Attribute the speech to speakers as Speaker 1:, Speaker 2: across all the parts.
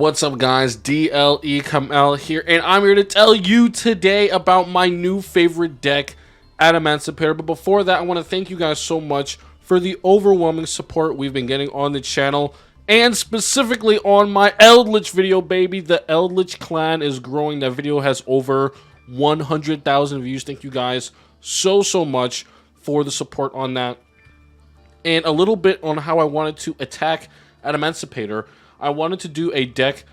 Speaker 1: What's up, guys? DLE Kamel here, and I'm here to tell you today about my new favorite deck, Adamancipator. But before that, I want to thank you guys so much for the overwhelming support we've been getting on the channel, and specifically on my Eldritch video, baby. The Eldritch clan is growing. That video has over 100,000 views. Thank you guys so much for the support on that. And a little bit on how I wanted to attack Adamancipator. I wanted to do a deck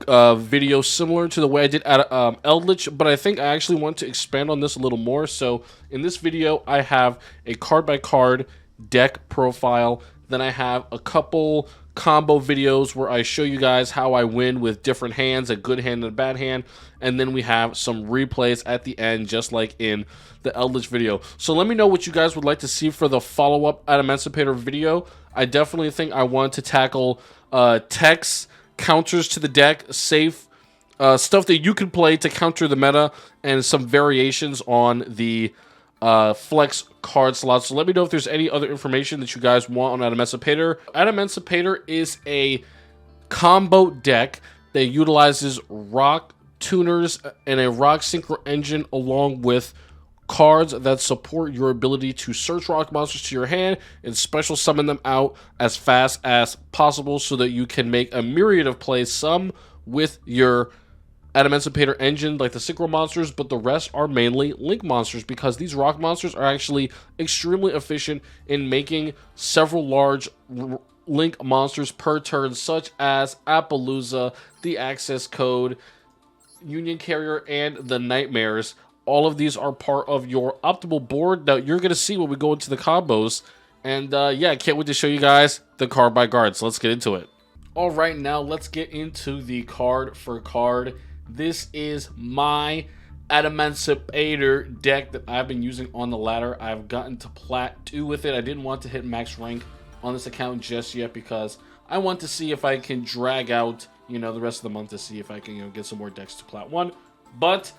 Speaker 1: video similar to the way I did at Eldritch, but I think I actually want to expand on this a little more. So in this video, I have a card-by-card deck profile. Then I have a couple combo videos where I show you guys how I win with different hands, a good hand and a bad hand. And then we have some replays at the end, just like in the Eldritch video. So let me know what you guys would like to see for the follow-up Adamancipator video. I definitely think I want to tackle techs, counters to the deck, safe stuff that you can play to counter the meta, and some variations on the flex card slots. So let me know if there's any other information that you guys want on Adamancipator. Adamancipator is a combo deck that utilizes rock tuners and a rock synchro engine, along with cards that support your ability to search rock monsters to your hand and special summon them out as fast as possible, so that you can make a myriad of plays, some with your Adamancipator engine like the synchro monsters, but the rest are mainly link monsters, because these rock monsters are actually extremely efficient in making several large link monsters per turn, such as Appaloosa, the Access Code, Union Carrier, and the Nightmares. All of these are part of your optimal board that you're going to see when we go into the combos. And yeah, I can't wait to show you guys the card by card. So let's get into it. All right, now let's get into the card for card. This is my Adamancipator deck that I've been using on the ladder. I've gotten to Plat 2 with it. I didn't want to hit max rank on this account just yet, because I want to see if I can drag out, the rest of the month to see if I can, get some more decks to Plat 1. But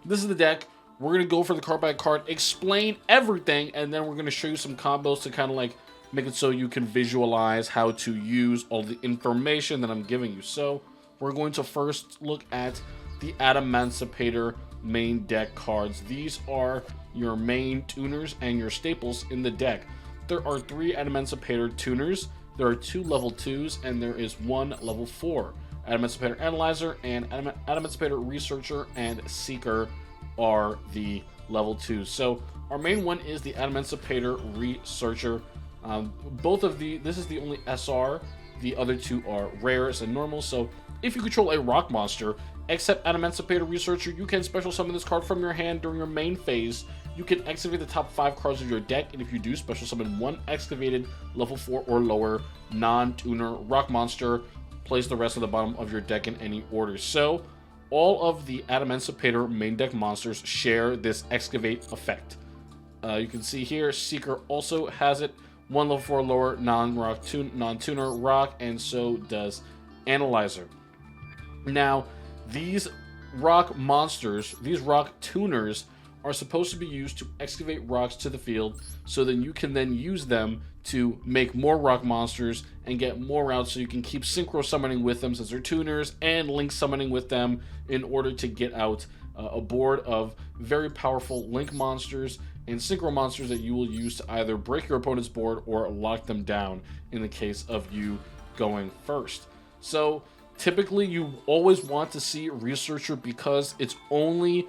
Speaker 1: this is the deck. We're going to go for the card by card, explain everything, and then we're going to show you some combos to kind of like make it so you can visualize how to use all the information that I'm giving you. So we're going to first look at the Adamancipator main deck cards. These are your main tuners and your staples in the deck. There are 3 Adamancipator tuners, there are 2 level 2s, and there is 1 level 4. Adamancipator Analyzer and Adamancipator Researcher and Seeker are the level 2s. So our main one is the Adamancipator Researcher. This is the only SR. The other 2 are rares and normals. So if you control a rock monster, except Adamancipator Researcher, you can special summon this card from your hand during your main phase. You can excavate the top 5 cards of your deck, and if you do, special summon 1 excavated level 4 or lower non-tuner rock monster. Place the rest of the bottom of your deck in any order. So all of the Adamancipator main deck monsters share this excavate effect. You can see here, Seeker also has it. 1 level 4 lower non-tuner rock, and so does Analyzer. Now, these rock monsters, these rock tuners, are supposed to be used to excavate rocks to the field, so then you can then use them to make more rock monsters and get more out, so you can keep synchro summoning with them since they're tuners, and link summoning with them in order to get out a board of very powerful link monsters and synchro monsters that you will use to either break your opponent's board or lock them down in the case of you going first. So typically you always want to see Researcher, because its only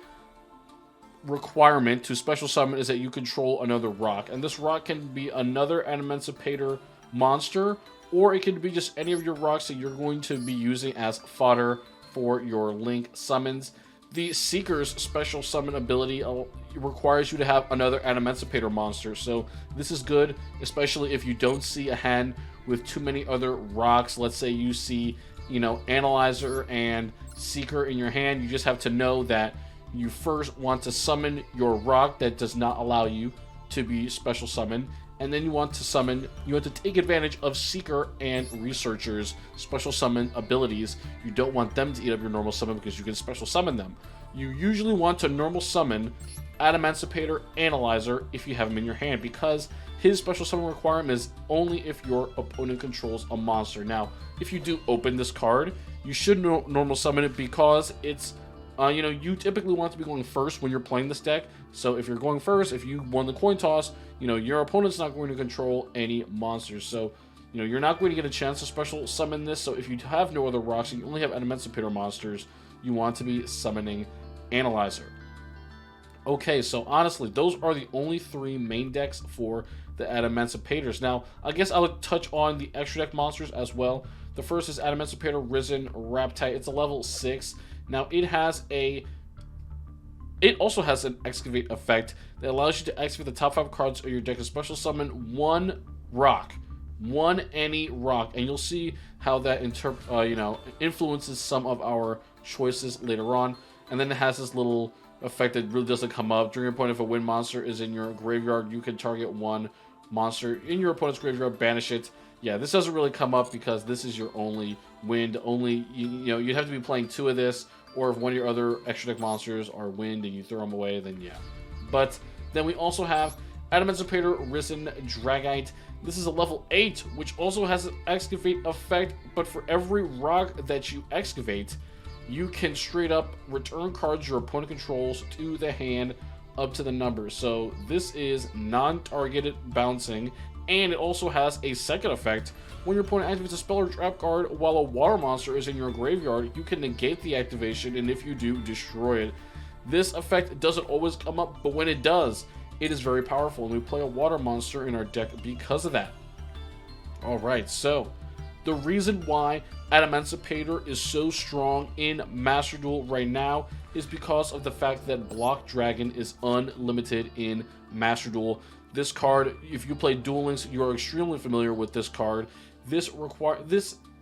Speaker 1: requirement to special summon is that you control another rock, and this rock can be another Adamancipator monster, or it can be just any of your rocks that you're going to be using as fodder for your link summons. The Seeker's special summon ability requires you to have another Adamancipator monster, so this is good, especially if you don't see a hand with too many other rocks. Let's say you see, Analyzer and Seeker in your hand. You just have to know that you first want to summon your rock that does not allow you to be special summoned, and then you want to take advantage of Seeker and Researcher's special summon abilities. You don't want them to eat up your normal summon, because you can special summon them. You usually want to normal summon Adamancipator, Analyzer if you have him in your hand, because his special summon requirement is only if your opponent controls a monster. Now, if you do open this card, you should normal summon it, because it's, you typically want to be going first when you're playing this deck. So if you're going first, if you won the coin toss, your opponent's not going to control any monsters. So, you're not going to get a chance to special summon this. So if you have no other rocks and you only have Adamancipator monsters, you want to be summoning Analyzer. Okay, so honestly, those are the only 3 main decks for the Adamancipators. Now, I guess I would touch on the extra deck monsters as well. The first is Adamancipator Risen Raptite. It's a level 6. Now, it also has an Excavate effect that allows you to excavate the top 5 cards of your deck to special summon 1 rock. Any rock. And you'll see how that influences some of our choices later on. And then it has this little effect that really doesn't come up. During your point, if a wind monster is in your graveyard, you can target 1 monster in your opponent's graveyard, banish it. Yeah, this doesn't really come up because this is your only wind. You'd have to be playing 2 of this, or if one of your other extra deck monsters are wind and you throw them away, then yeah. But then we also have Adamancipator Risen Dragite. This is a level 8, which also has an Excavate effect, but for every rock that you excavate, you can straight up return cards your opponent controls to the hand up to the number. So this is non-targeted bouncing, and it also has a second effect. When your opponent activates a spell or trap card while a water monster is in your graveyard, you can negate the activation, and if you do, destroy it. This effect doesn't always come up, but when it does, it is very powerful, and we play a water monster in our deck because of that. Alright, so the reason why Adamancipator is so strong in Master Duel right now is because of the fact that Block Dragon is unlimited in Master Duel. This card, if you play Duel Links, you are extremely familiar with this card. This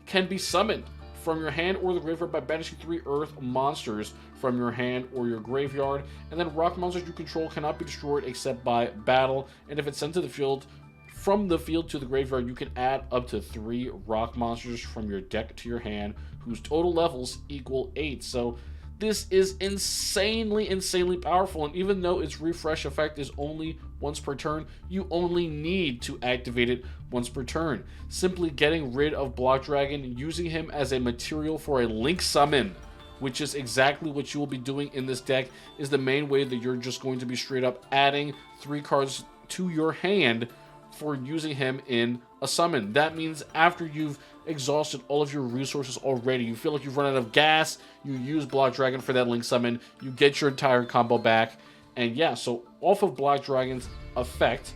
Speaker 1: can be summoned from your hand or the graveyard by banishing 3 earth monsters from your hand or your graveyard, and then rock monsters you control cannot be destroyed except by battle, and if it's sent to the field, from the field to the graveyard, you can add up to 3 rock monsters from your deck to your hand, whose total levels equal 8. So this is insanely powerful, and even though its refresh effect is only once per turn, you only need to activate it once per turn. Simply getting rid of Block Dragon, using him as a material for a link summon, which is exactly what you will be doing in this deck, is the main way that you're just going to be straight up adding 3 cards to your hand for using him in a summon. That means after you've exhausted all of your resources already, you feel like you've run out of gas, you use Block Dragon for that link summon, you get your entire combo back, and yeah, so off of Block Dragon's effect,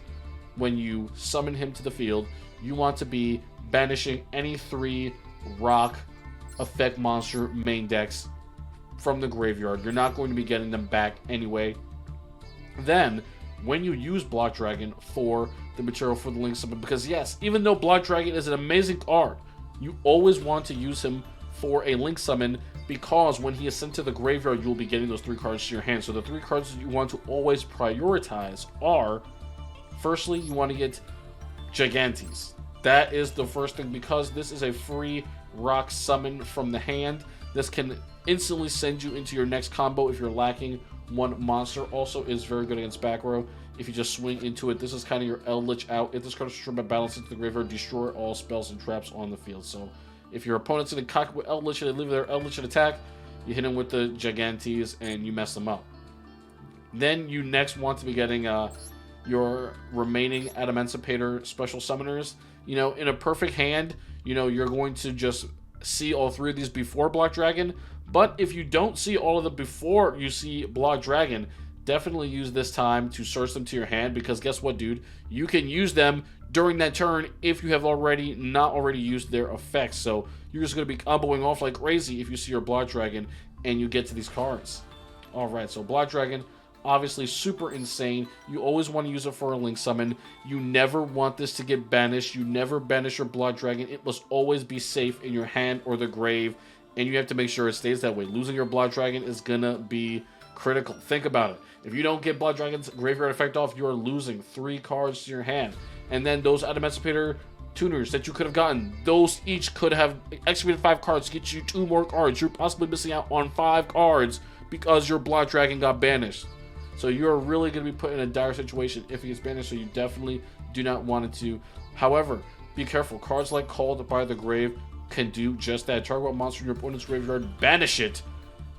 Speaker 1: when you summon him to the field, you want to be banishing any 3 rock effect monster main decks from the graveyard. You're not going to be getting them back anyway. Then, when you use Block Dragon for the material for the link summon, because yes, even though Block Dragon is an amazing card, you always want to use him for a link summon, because when he is sent to the graveyard, you'll be getting those 3 cards to your hand. So the 3 cards that you want to always prioritize are, firstly, you want to get Gigantes. That is the first thing, because this is a free rock summon from the hand. This can instantly send you into your next combo if you're lacking 1 monster. Also is very good against back row. If you just swing into it, this is kind of your Eldritch out. If this card is destroyed by balance into the graveyard, destroy all spells and traps on the field. So if your opponent's in a cock with Eldritch and they leave their Eldritch attack, you hit them with the Gigantes and you mess them up. Then you next want to be getting your remaining Adamancipator special summoners. In a perfect hand, you're going to just see all 3 of these before Block Dragon. But if you don't see all of them before you see Block Dragon, definitely use this time to search them to your hand, because guess what, dude? You can use them during that turn if you have not already used their effects. So you're just going to be comboing off like crazy if you see your Block Dragon and you get to these cards. Alright, so Block Dragon, obviously super insane. You always want to use it for a link summon. You never want this to get banished. You never banish your Block Dragon. It must always be safe in your hand or the grave, and you have to make sure it stays that way. Losing your Block Dragon is gonna be critical. Think about it. If you don't get Blood Dragon's graveyard effect off, you are losing 3 cards to your hand. And then those Adamancipator tuners that you could have gotten, those each could have excavated 5 cards to get you 2 more cards. You're possibly missing out on 5 cards because your Blood Dragon got banished. So you're really going to be put in a dire situation if he gets banished, so you definitely do not want it to. However, be careful. Cards like Called by the Grave can do just that. Target monster in your opponent's graveyard, banish it,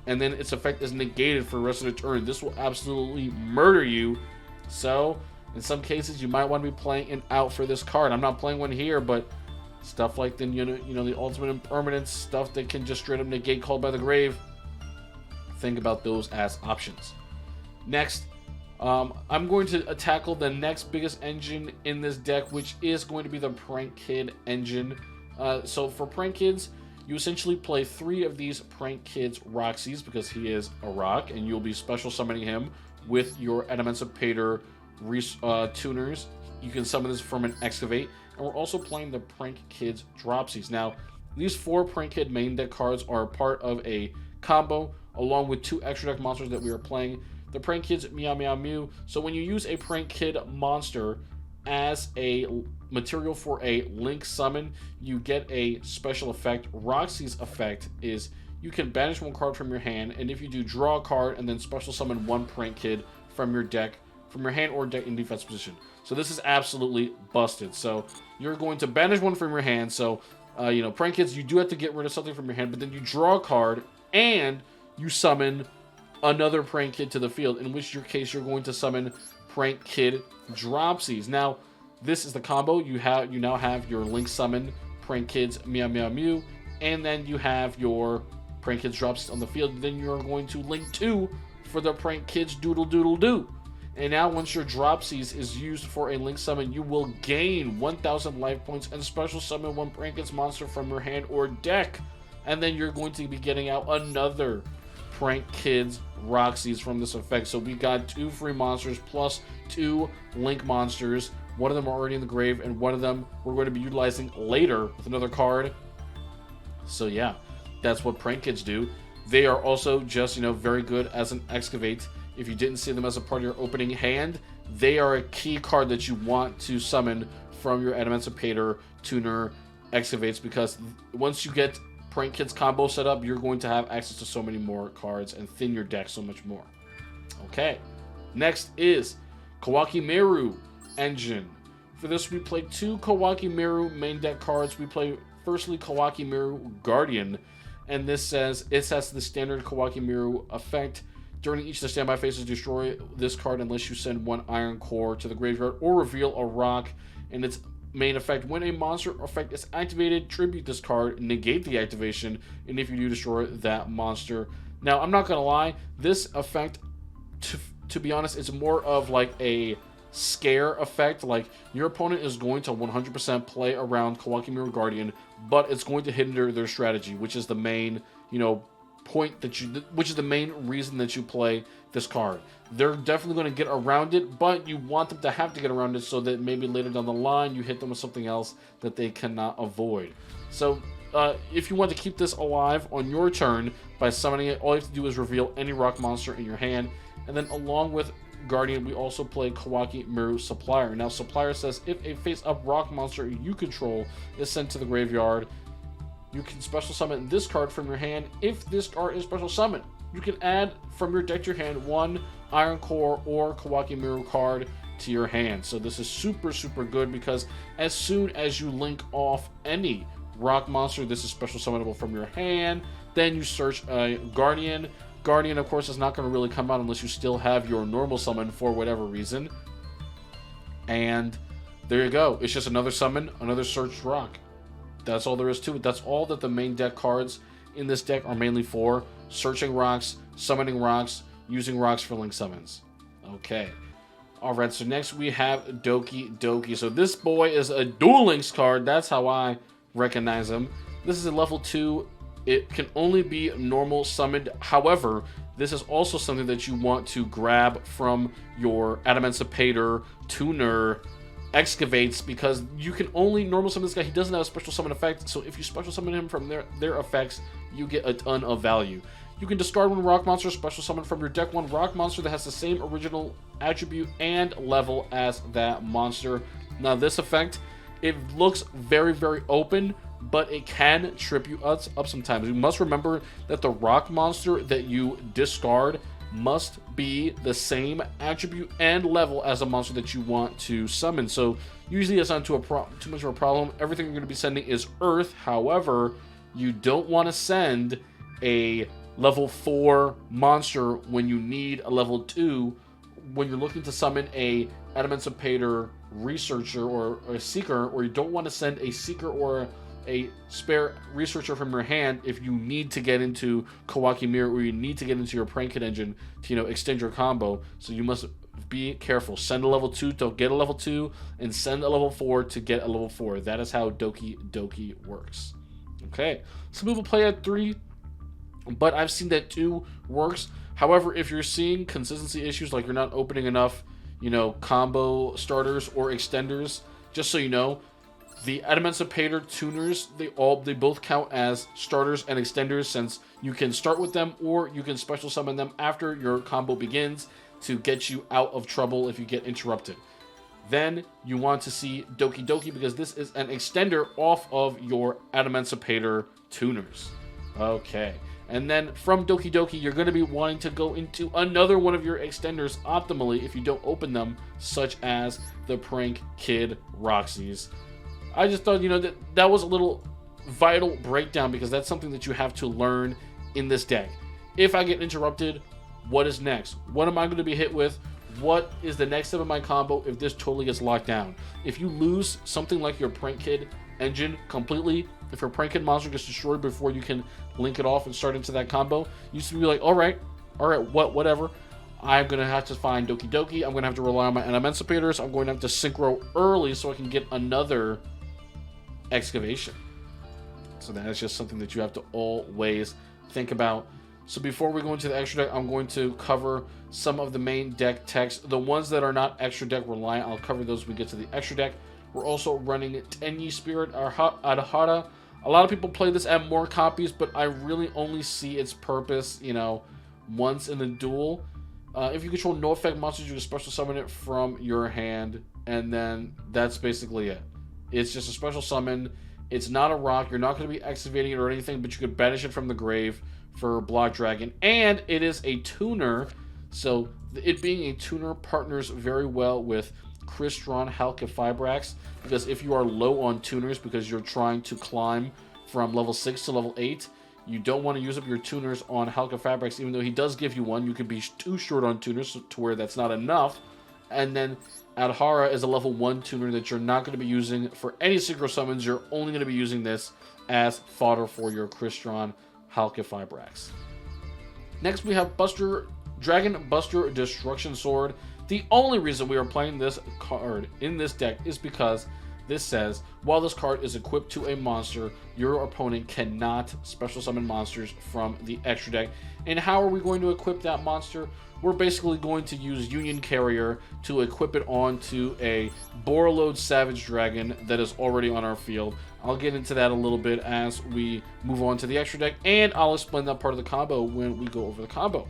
Speaker 1: and then its effect is negated for the rest of the turn. This will absolutely murder you. So, in some cases, you might want to be playing an out for this card. I'm not playing one here, but stuff like the the ultimate impermanence stuff that can just straight up negate Called by the Grave. Think about those as options. Next, I'm going to tackle the next biggest engine in this deck, which is going to be the Prank Kid engine. So for Prank Kids, you essentially play 3 of these Prank Kids Roxys because he is a rock, and you'll be special summoning him with your Adamancipator tuners. You can summon this from an Excavate, and we're also playing the Prank Kids Dropsies. Now, these 4 Prank Kid main deck cards are part of a combo, along with 2 extra deck monsters that we are playing. The Prank Kids Meow Meow Mew. So when you use a Prank Kid monster as a material for a Link summon, you get a special effect. Roxy's effect is you can banish 1 card from your hand, and if you do, draw a card and then special summon 1 Prank Kid from your deck, from your hand or deck in defense position. So this is absolutely busted. So you're going to banish 1 from your hand. So Prank Kids, you do have to get rid of something from your hand, but then you draw a card and you summon another Prank Kid to the field, in which your case you're going to summon Prank Kid Dropsies. Now, this is the combo. You now have your Link summon Prank Kids Meow Meow Mew, and then you have your Prank Kids Dropsies on the field. Then you're going to link 2 for the Prank Kids Doodle Doodle Doo. And now once your Dropsies is used for a Link summon, you will gain 1,000 life points and special summon 1 Prank Kids monster from your hand or deck. And then you're going to be getting out another Prank Kids Roxys from this effect. So we got 2 free monsters plus 2 Link monsters. One of them are already in the grave, and one of them we're going to be utilizing later with another card. So yeah, that's what Prank Kids do. They are also just, very good as an Excavate. If you didn't see them as a part of your opening hand, they are a key card that you want to summon from your Adamancipator tuner Excavates, because once you get Prank Kids combo set up, you're going to have access to so many more cards and thin your deck so much more. Okay, next is Kawaki Meru engine. For this, we play 2 Kawaki Meru main deck cards. We play firstly Kawaki Meru Guardian, and this says it has the standard Kawaki Meru effect. During each of the standby phases, destroy this card unless you send 1 Iron Core to the graveyard or reveal a rock. And its main effect: when a monster effect is activated, tribute this card, negate the activation, and if you do, destroy that monster. Now, I'm not gonna lie, this effect, to be honest, it's more of like a scare effect. Like, your opponent is going to 100% play around Kawaki Meru Guardian, but it's going to hinder their strategy, which is the main, which is the main reason that you play this card. They're definitely going to get around it, but you want them to have to get around it so that maybe later down the line you hit them with something else that they cannot avoid. So if you want to keep this alive on your turn by summoning it, all you have to do is reveal any rock monster in your hand. And then along with Guardian, we also play Kawaki Meru Supplier. Now, Supplier says if a face-up rock monster you control is sent to the graveyard, you can special summon this card from your hand. If this card is special summoned, you can add from your deck to your hand 1 Iron Core or Kawaki Meru card to your hand. So this is super, super good, because as soon as you link off any rock monster, this is special summonable from your hand. Then you search Guardian. Guardian, of course, is not going to really come out unless you still have your normal summon for whatever reason. And there you go. It's just another summon, another searched rock. That's all there is to it. That's all that the main deck cards in this deck are mainly for: searching rocks, summoning rocks, using rocks for link summons. Okay. Alright, so next we have Doki Doki. So this boy is a Duel Links card. That's how I recognize him. This is a level 2. It can only be normal summoned. However, this is also something that you want to grab from your Adamancipator tuner Excavates, because you can only normal summon this guy. He doesn't have a special summon effect, so if you special summon him from their effects, you get a ton of value. You can discard 1 rock monster, special summon from your deck 1 rock monster that has the same original attribute and level as that monster. Now, this effect, it looks very, very open, but it can trip you up sometimes. You must remember that the rock monster that you discard must be the same attribute and level as a monster that you want to summon. So usually it's not too much of a problem. Everything you're going to be sending is Earth. However, you don't want to send a level 4 monster when you need a level 2 when you're looking to summon a Adamancipator researcher or a seeker, or you don't want to send a seeker or a spare researcher from your hand if you need to get into Kawaki Mirror or you need to get into your prank hit engine to extend your combo. So you must be careful. Send a level 2 to get a level 2 and send a level 4 to get a level 4. That is how Doki Doki works. Okay, some people play at 3, but I've seen that 2 works. However, if you're seeing consistency issues, like you're not opening enough combo starters or extenders, just so you know, the Adamancipator tuners, they both count as starters and extenders, since you can start with them or you can special summon them after your combo begins to get you out of trouble if you get interrupted. Then you want to see Doki Doki because this is an extender off of your Adamancipator tuners. Okay. And then from Doki Doki, you're going to be wanting to go into another one of your extenders optimally if you don't open them, such as the Prank Kid Roxy's. I just thought, that was a little vital breakdown because that's something that you have to learn in this deck. If I get interrupted, what is next? What am I going to be hit with? What is the next step of my combo if this totally gets locked down? If you lose something like your Prank Kid engine completely, if your Prank Kid monster gets destroyed before you can link it off and start into that combo, you used to be like, all right, whatever. I'm going to have to find Doki Doki. I'm going to have to rely on my Adamancipators. I'm going to have to synchro early so I can get another excavation. So that is just something that you have to always think about. So before we go into the extra deck, I'm going to cover some of the main deck text. The ones that are not extra deck reliant, I'll cover those when we get to the extra deck. We're also running Tenyi Spirit Adahara. A lot of people play this at more copies, but I really only see its purpose, once in the duel. If you control no effect monsters, you can special summon it from your hand, and then that's basically it. It's just a special summon. It's not a rock. You're not going to be activating it or anything, but you could banish it from the grave for Block Dragon. And it is a tuner, so it being a tuner partners very well with Crystron Halqifibrax, because if you are low on tuners because you're trying to climb from level 6 to level 8, you don't want to use up your tuners on Halqifibrax, even though he does give you one. You could be too short on tuners to where that's not enough. And then Adhara is a level 1 tuner that you're not going to be using for any synchro summons. You're only going to be using this as fodder for your Crystron Halqifibrax. Next we have Dragon Buster Destruction Sword. The only reason we are playing this card in this deck is because this says, while this card is equipped to a monster, your opponent cannot special summon monsters from the extra deck. And how are we going to equip that monster? We're basically going to use Union Carrier to equip it onto a Borreload Savage Dragon that is already on our field. I'll get into that a little bit as we move on to the extra deck, and I'll explain that part of the combo when we go over the combo.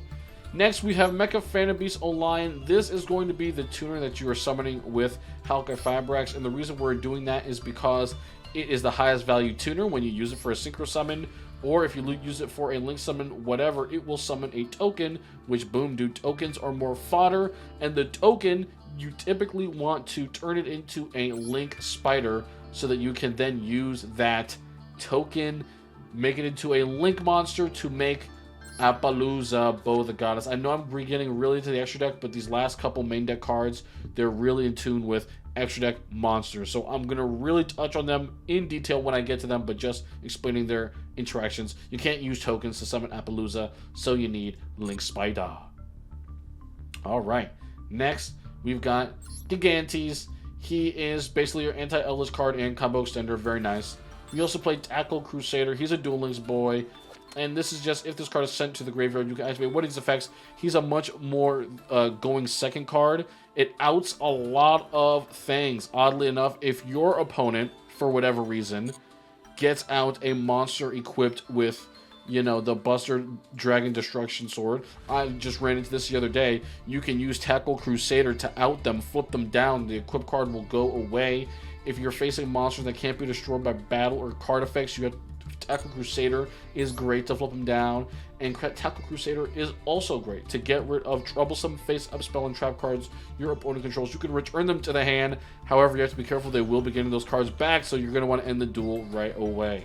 Speaker 1: Next, we have Mecha Phantombeast Olion. This is going to be the tuner that you are summoning with Halqifibrax, and the reason we're doing that is because it is the highest value tuner when you use it for a synchro summon, or if you use it for a link summon, whatever, it will summon a token, which boom, dude, tokens are more fodder, and the token, you typically want to turn it into a link spider so that you can then use that token, make it into a link monster to make Appaloosa, Bow the Goddess. I know I'm getting really to the extra deck, but these last couple main deck cards, they're really in tune with extra deck monsters. So I'm going to really touch on them in detail when I get to them, but just explaining their interactions. You can't use tokens to summon Appaloosa, so you need Link Spider. Alright, next we've got Gigantes. He is basically your anti-Eldritch card and combo extender, very nice. We also play Tackle Crusader. He's a Duel Links boy. And this is just if this card is sent to the graveyard, you can activate one of these effects. He's a much more going second card. It outs a lot of things. Oddly enough, if your opponent, for whatever reason, gets out a monster equipped with, the Buster Dragon Destruction Sword. I just ran into this the other day. You can use Tackle Crusader to out them, flip them down. The equipped card will go away. If you're facing monsters that can't be destroyed by battle or card effects, you have Tackle Crusader is great to flip him down, and Tackle Crusader is also great to get rid of troublesome face-up spell and trap cards your opponent controls. You can return them to the hand. However, you have to be careful. They will be getting those cards back, so you're going to want to end the duel right away.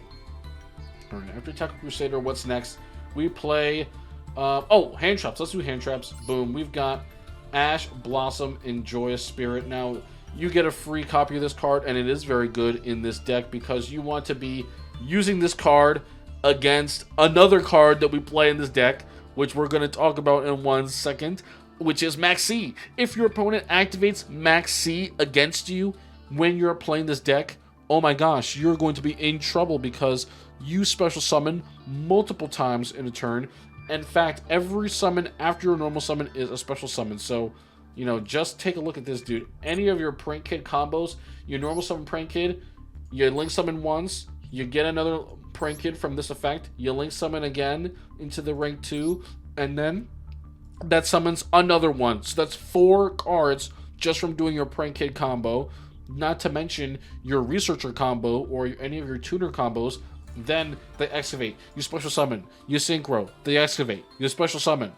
Speaker 1: All right, after Tackle Crusader, what's next? We play... hand traps. Let's do hand traps. Boom. We've got Ash, Blossom, and Joyous Spirit. Now, you get a free copy of this card, and it is very good in this deck because you want to be using this card against another card that we play in this deck, which we're going to talk about in 1 second, which is Max C. If your opponent activates Max C against you when you're playing this deck, oh my gosh, you're going to be in trouble because you special summon multiple times in a turn. In fact, every summon after your normal summon is a special summon. So, you know, just take a look at this, dude. Any of your Prank Kid combos, your normal summon Prank Kid, you link summon once, you get another Prank Kid from this effect, you link summon again into the rank 2, and then that summons another one. So that's 4 cards just from doing your Prank Kid combo, not to mention your Researcher combo or any of your Tuner combos. Then they excavate, you special summon, you synchro, they excavate, you special summon.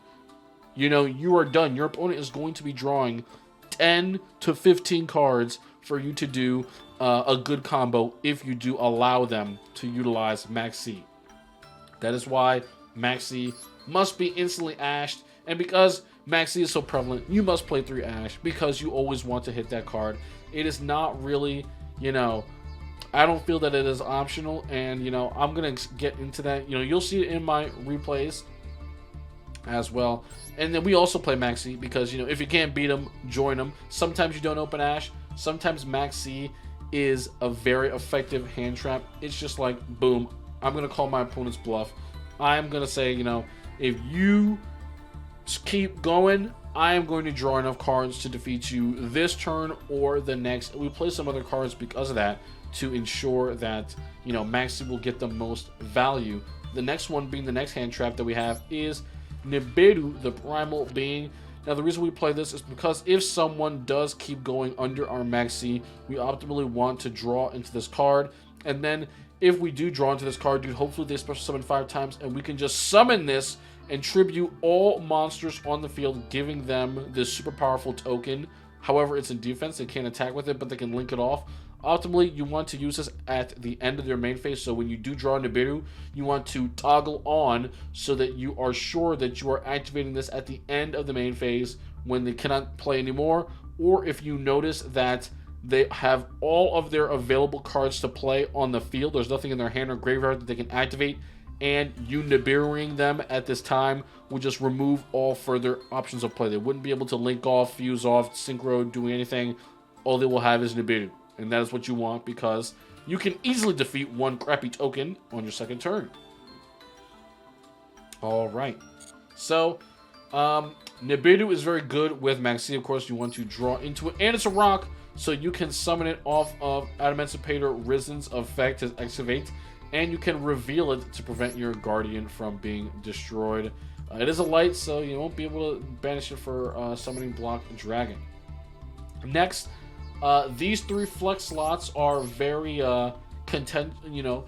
Speaker 1: You know, you are done. Your opponent is going to be drawing 10 to 15 cards for you to do a good combo if you do allow them to utilize Max C. That is why Max C must be instantly ashed, and because Max C is so prevalent, you must play 3 Ash because you always want to hit that card. It is not really, you know, I don't feel that it is optional, and, you know, I'm going to get into that. You know, you'll see it in my replays as well. And then we also play Max C because, you know, if you can't beat them, join them. Sometimes you don't open Ash. Sometimes Max C is a very effective hand trap. It's just like, boom, I'm going to call my opponent's bluff. I'm going to say, you know, if you keep going, I am going to draw enough cards to defeat you this turn or the next. We play some other cards because of that to ensure that, you know, Max C will get the most value. The next one being the next hand trap that we have is Nibiru, the Primal Being. Now, the reason we play this is because if someone does keep going under our Max C, we optimally want to draw into this card. And then if we do draw into this card, dude, hopefully they special summon 5 times, and we can just summon this and tribute all monsters on the field, giving them this super powerful token. However, it's in defense. They can't attack with it, but they can link it off. Ultimately, you want to use this at the end of their main phase, so when you do draw Nibiru, you want to toggle on so that you are sure that you are activating this at the end of the main phase when they cannot play anymore, or if you notice that they have all of their available cards to play on the field, there's nothing in their hand or graveyard that they can activate, and you Nibiruing them at this time will just remove all further options of play. They wouldn't be able to link off, fuse off, synchro, do anything. All they will have is Nibiru. And that is what you want because you can easily defeat 1 crappy token on your second turn. Alright. So, Nibiru is very good with Max C. Of course, you want to draw into it. And it's a rock, so you can summon it off of Adamancipator Risen's effect as Excavate. And you can reveal it to prevent your Guardian from being destroyed. It is a light, so you won't be able to banish it for summoning Block Dragon. Next, these 3 flex slots are very you know,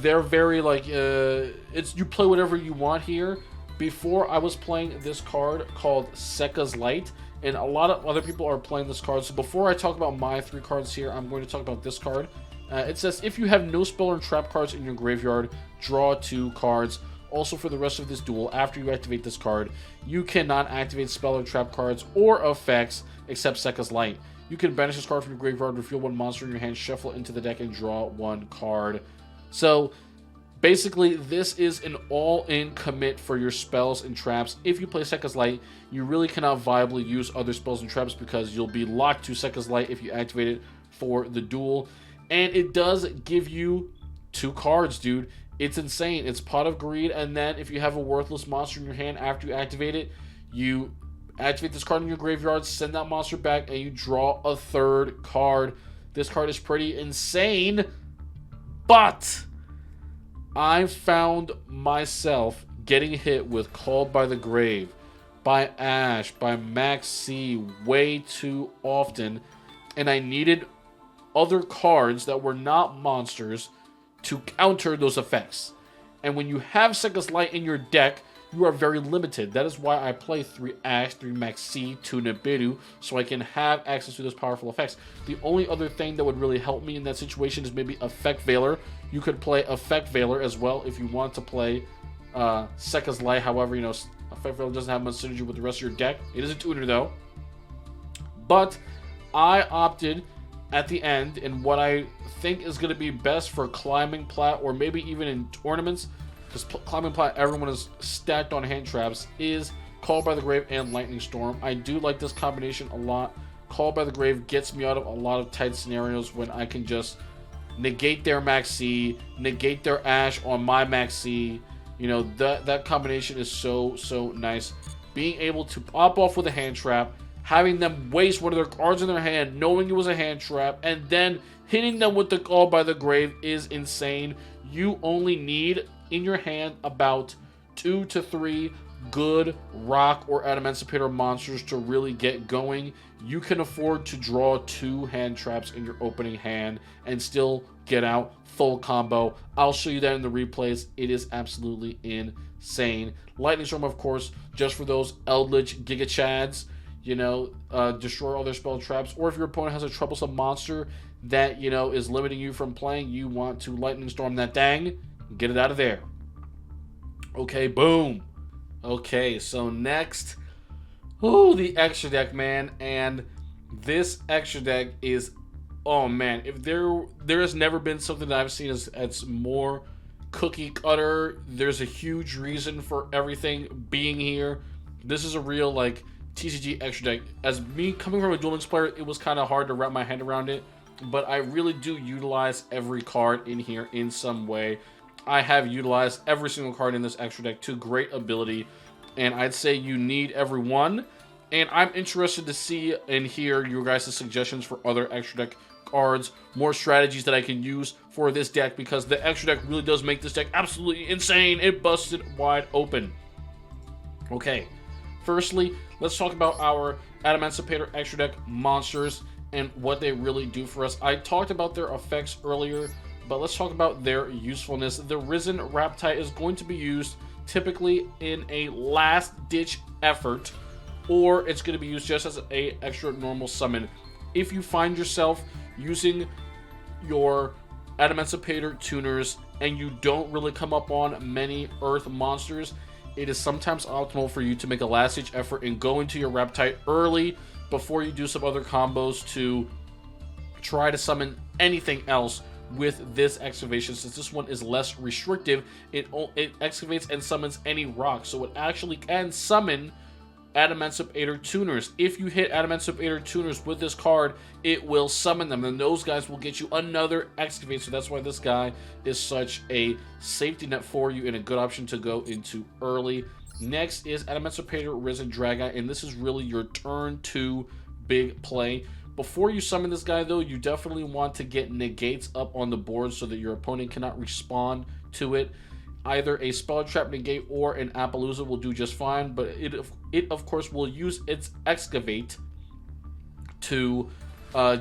Speaker 1: they're very like it's you play whatever you want here. Before, I was playing this card called Sekka's Light, and a lot of other people are playing this card. So before I talk about my 3 cards here, I'm going to talk about this card. It says if you have no spell or trap cards in your graveyard, draw 2 cards. Also, for the rest of this duel, after you activate this card, you cannot activate spell or trap cards or effects except Sekka's Light. You can banish this card from your graveyard, reveal 1 monster in your hand, shuffle it into the deck, and draw 1 card. So, basically, this is an all-in commit for your spells and traps. If you play Sekka's Light, you really cannot viably use other spells and traps because you'll be locked to Sekka's Light if you activate it for the duel. And it does give you 2 cards, dude. It's insane. It's Pot of Greed, and then if you have a worthless monster in your hand after you activate it, you activate this card in your graveyard, send that monster back, and you draw a 3rd card. This card is pretty insane, but I found myself getting hit with Called by the Grave, by Ash, by Max C way too often, and I needed other cards that were not monsters to counter those effects. And when you have Second's Light in your deck, you are very limited. That is why I play 3 Ash, 3 Max C, 2 Nibiru, so I can have access to those powerful effects. The only other thing that would really help me in that situation is maybe Effect Veiler. You could play Effect Veiler as well if you want to play Second's Light. However, Effect Veiler doesn't have much synergy with the rest of your deck. It is a tuner though. But I opted at the end in what I think is going to be best for Climbing Plat, or maybe even in tournaments, because Climbing Plat, everyone is stacked on hand traps, is Call by the Grave and Lightning Storm. I do like this combination a lot. Call by the Grave gets me out of a lot of tight scenarios when I can just negate their Max C, negate their Ash on my Max C. That combination is so nice. Being able to pop off with a hand trap, having them waste one of their cards in their hand, knowing it was a hand trap, and then hitting them with the Call by the Grave is insane. You only need in your hand about 2 to 3 good rock or Adamancipator monsters to really get going. You can afford to draw 2 hand traps in your opening hand and still get out full combo. I'll show you that in the replays. It is absolutely insane. Lightning Storm, of course, just for those Eldritch Giga Chads. Destroy all their spell traps, or if your opponent has a troublesome monster that is limiting you from playing, you want to Lightning Storm that thing, get it out of there. Okay, boom. Okay, so next, the extra deck, man. And this extra deck is, oh man, if there has never been something that I've seen as more cookie cutter. There's a huge reason for everything being here. This is a real TCG extra deck. As me coming from a Duel Links player, it was kind of hard to wrap my head around it, but I really do utilize every card in here in some way. I have utilized every single card in this extra deck to great ability, and I'd say you need every one. And I'm interested to see and hear your guys' suggestions for other extra deck cards, more strategies that I can use for this deck, because the extra deck really does make this deck absolutely insane. It busted wide open. Okay, firstly, let's talk about our Adamancipator extra deck monsters and what they really do for us. I talked about their effects earlier, but let's talk about their usefulness. The Risen Raptite is going to be used typically in a last-ditch effort, or it's going to be used just as a extra normal summon. If you find yourself using your Adamancipator tuners and you don't really come up on many Earth monsters, it is sometimes optimal for you to make a last-ditch effort and go into your Raptite early before you do some other combos to try to summon anything else with this excavation. Since this one is less restrictive, it excavates and summons any rock, so it actually can summon Adamancipator tuners. If you hit Adamancipator tuners with this card, it will summon them, and those guys will get you another excavate. So that's why this guy is such a safety net for you and a good option to go into early. Next is Adamancipator Risen Dragite, and this is really your turn 2 big play. Before you summon this guy, though, you definitely want to get negates up on the board so that your opponent cannot respond to it. Either a Spell Trap negate or an Appaloosa will do just fine, but it of course will use its Excavate to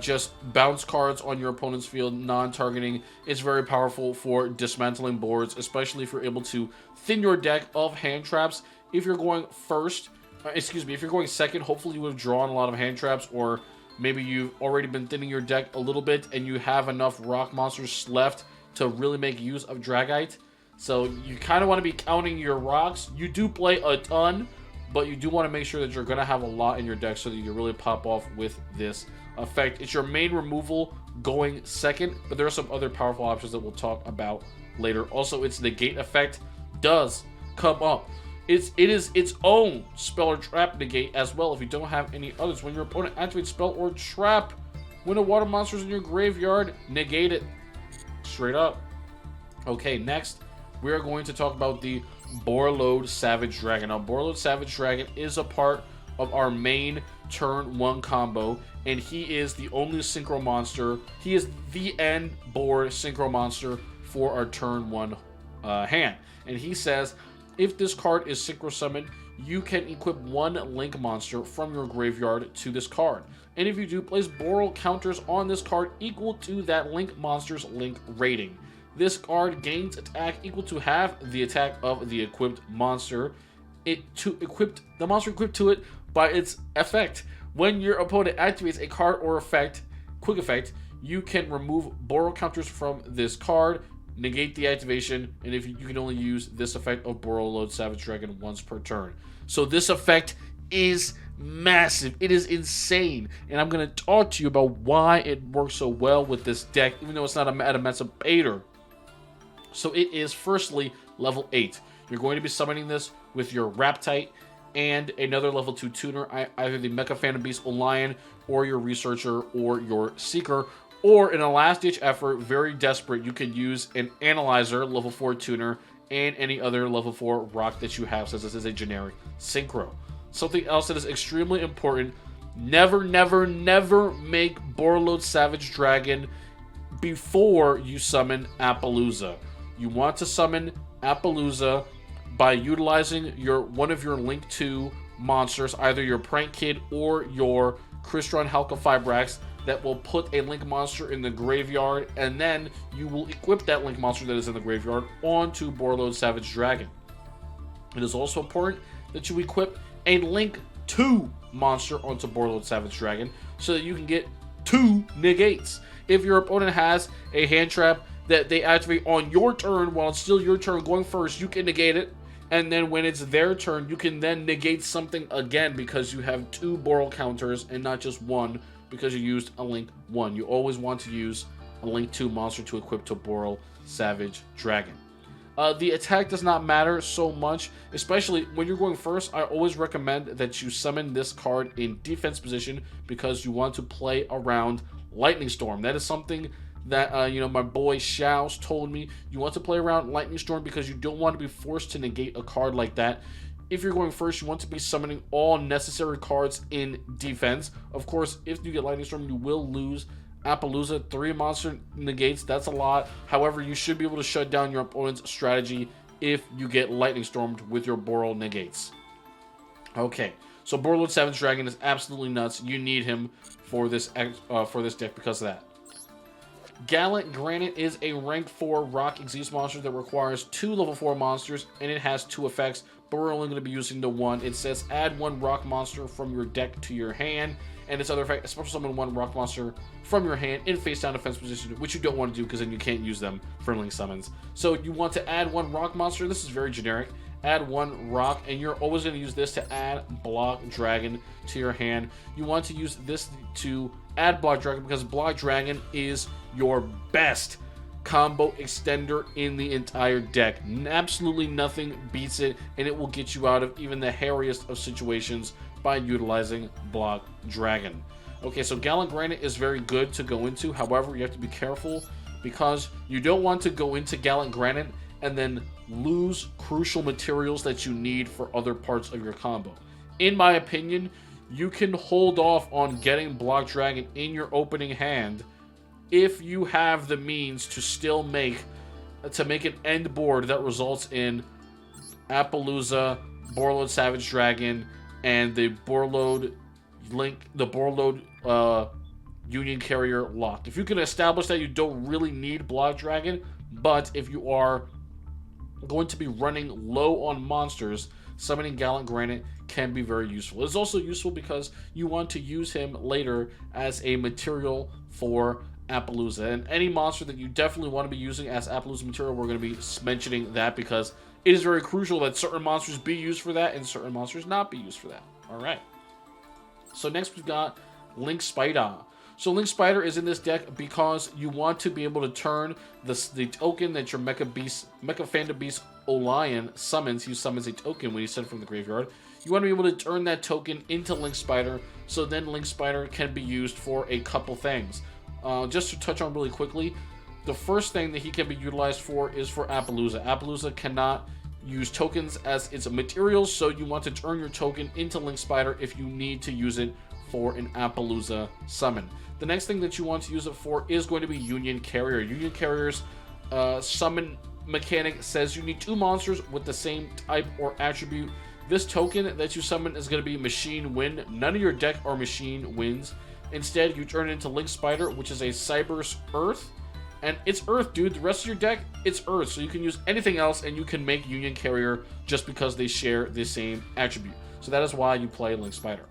Speaker 1: just bounce cards on your opponent's field, non-targeting. It's very powerful for dismantling boards, especially if you're able to thin your deck of hand traps. If you're going if you're going second, hopefully you would have drawn a lot of hand traps, or maybe you've already been thinning your deck a little bit and you have enough rock monsters left to really make use of Dragite. So you kind of want to be counting your rocks. You do play a ton, but you do want to make sure that you're going to have a lot in your deck so that you really pop off with this effect. It's your main removal going second, but there are some other powerful options that we'll talk about later. Also, its negate effect does come up. It is its own spell or trap negate as well if you don't have any others. When your opponent activates spell or trap, when a water monster is in your graveyard, negate it. Straight up. Okay, next, we are going to talk about the Borreload Savage Dragon. Now, Borreload Savage Dragon is a part of our main turn 1 combo, and he is the only synchro monster. He is the end board synchro monster for our turn 1 hand. And he says, if this card is synchro summoned, you can equip 1 link monster from your graveyard to this card. And if you do, place Boral counters on this card equal to that link monster's link rating. This card gains attack equal to half the attack of the equipped monster. The monster equipped to it by its effect. When your opponent activates a card or quick effect, you can remove borrow counters from this card, negate the activation, and if you can only use this effect of Borrow Load Savage Dragon once per turn. So this effect is massive. It is insane, and I'm going to talk to you about why it works so well with this deck, even though it's not an Adamancipator. So it is firstly level 8. You're going to be summoning this with your Raptite and another level 2 tuner, either the Mecha Phantom Beast Lion or your Researcher or your Seeker. Or in a last-ditch effort, very desperate, you could use an Analyzer, level 4 tuner, and any other level 4 rock that you have, since this is a generic Synchro. Something else that is extremely important, never make Borload Savage Dragon before you summon Appaloosa. You want to summon Appaloosa by utilizing one of your Link 2 monsters, either your Prank Kid or your Crystron Halka Fibrax, that will put a Link monster in the graveyard, and then you will equip that Link monster that is in the graveyard onto Borload Savage Dragon. It is also important that you equip a Link 2 monster onto Borload Savage Dragon so that you can get 2 negates. If your opponent has a hand trap that they activate on your turn while it's still your turn going first, you can negate it. And then when it's their turn, you can then negate something again because you have 2 Borrow counters and not just 1 because you used a Link 1. You always want to use a Link 2 monster to equip to Borrow Savage Dragon. The attack does not matter so much, especially when you're going first. I always recommend that you summon this card in defense position because you want to play around Lightning Storm. That is something that my boy Shao's told me. You want to play around Lightning Storm because you don't want to be forced to negate a card like that. If you're going first, you want to be summoning all necessary cards in defense. Of course, if you get Lightning Storm, you will lose Appaloosa. 3 monster negates, that's a lot. However, you should be able to shut down your opponent's strategy if you get Lightning Stormed with your Borrow negates. Okay, so Borload Savage Dragon is absolutely nuts. You need him for this deck because of that. Gallant Granite is a rank 4 rock exist monster that requires 2 level 4 monsters, and it has 2 effects, but we're only going to be using the 1. It says add 1 rock monster from your deck to your hand, and its other effect, special summon 1 rock monster from your hand in face down defense position, which you don't want to do because then you can't use them for link summons. So you want to add 1 rock monster. This is very generic. Add 1 rock, and you're always going to use this to add Block Dragon to your hand. You want to use this to add Block Dragon because Block Dragon is your best combo extender in the entire deck. Absolutely nothing beats it, and it will get you out of even the hairiest of situations by utilizing Block Dragon. Okay, so Gallant Granite is very good to go into. However, you have to be careful because you don't want to go into Gallant Granite and then lose crucial materials that you need for other parts of your combo. In my opinion, you can hold off on getting Block Dragon in your opening hand if you have the means to still make an end board that results in Appaloosa, Borload Savage Dragon, and the Borload Union Carrier lock. If you can establish that, you don't really need Block Dragon, but if you are going to be running low on monsters, summoning Gallant Granite can be very useful. It's also useful because you want to use him later as a material for Appaloosa. And any monster that you definitely want to be using as Appaloosa material, we're going to be mentioning that because it is very crucial that certain monsters be used for that and certain monsters not be used for that. Alright. So next we've got Link Spider. So Link Spider is in this deck because you want to be able to turn the token that your Mecha Phantom Beast Lion summons. He summons a token when you send it from the graveyard. You want to be able to turn that token into Link Spider, so then Link Spider can be used for a couple things. Just to touch on really quickly, the first thing that he can be utilized for is for Appaloosa. Appaloosa cannot use tokens as its materials, so you want to turn your token into Link Spider if you need to use it for an Appaloosa summon. The next thing that you want to use it for is going to be Union Carrier. Union Carrier's summon mechanic says you need 2 monsters with the same type or attribute. This token that you summon is going to be Machine Wind. None of your deck are Machine Winds. Instead, you turn it into Link Spider, which is a Cyber's Earth, And it's Earth, dude. The rest of your deck, it's Earth. So you can use anything else, and you can make Union Carrier just because they share the same attribute. So that is why you play Link Spider.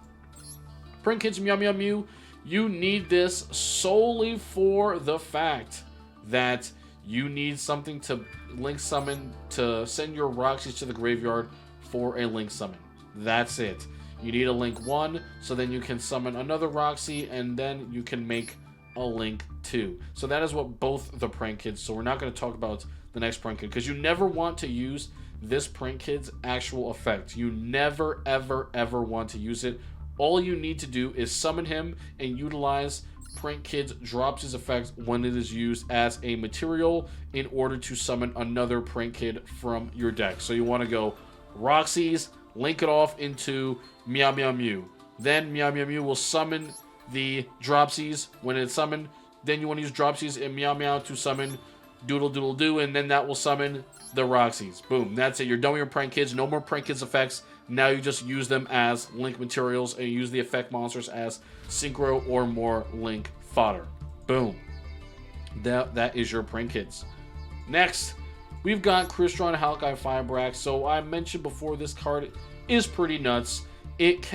Speaker 1: Print Kids Meow Meow Mew, you need this solely for the fact that you need something to Link Summon to send your Roxies to the graveyard for a Link Summon. That's it. You need a Link 1, so then you can summon another Roxy, and then you can make a Link 2. So that is what both the Prank Kids, so we're not going to talk about the next Prank Kid, because you never want to use this Prank Kid's actual effect. You never, ever, ever want to use it. All you need to do is summon him and utilize Prank Kids drops his effect when it is used as a material in order to summon another Prank Kid from your deck. So you want to go Roxy's, link it off into Meow Meow Mew. Then Meow Meow Mew will summon the Dropsies when it's summoned. Then you want to use Dropsies and Meow Meow to summon Doodle Doodle Doo, and then that will summon the Roxies. Boom, that's it. You're done with your Prank Kids. No more Prank Kids effects. Now you just use them as Link materials and you use the effect monsters as Synchro or more Link fodder. Boom. That is your Prank Kids. Next, we've got Crystron Hawkeye Firebrax. So I mentioned before, this card is pretty nuts. It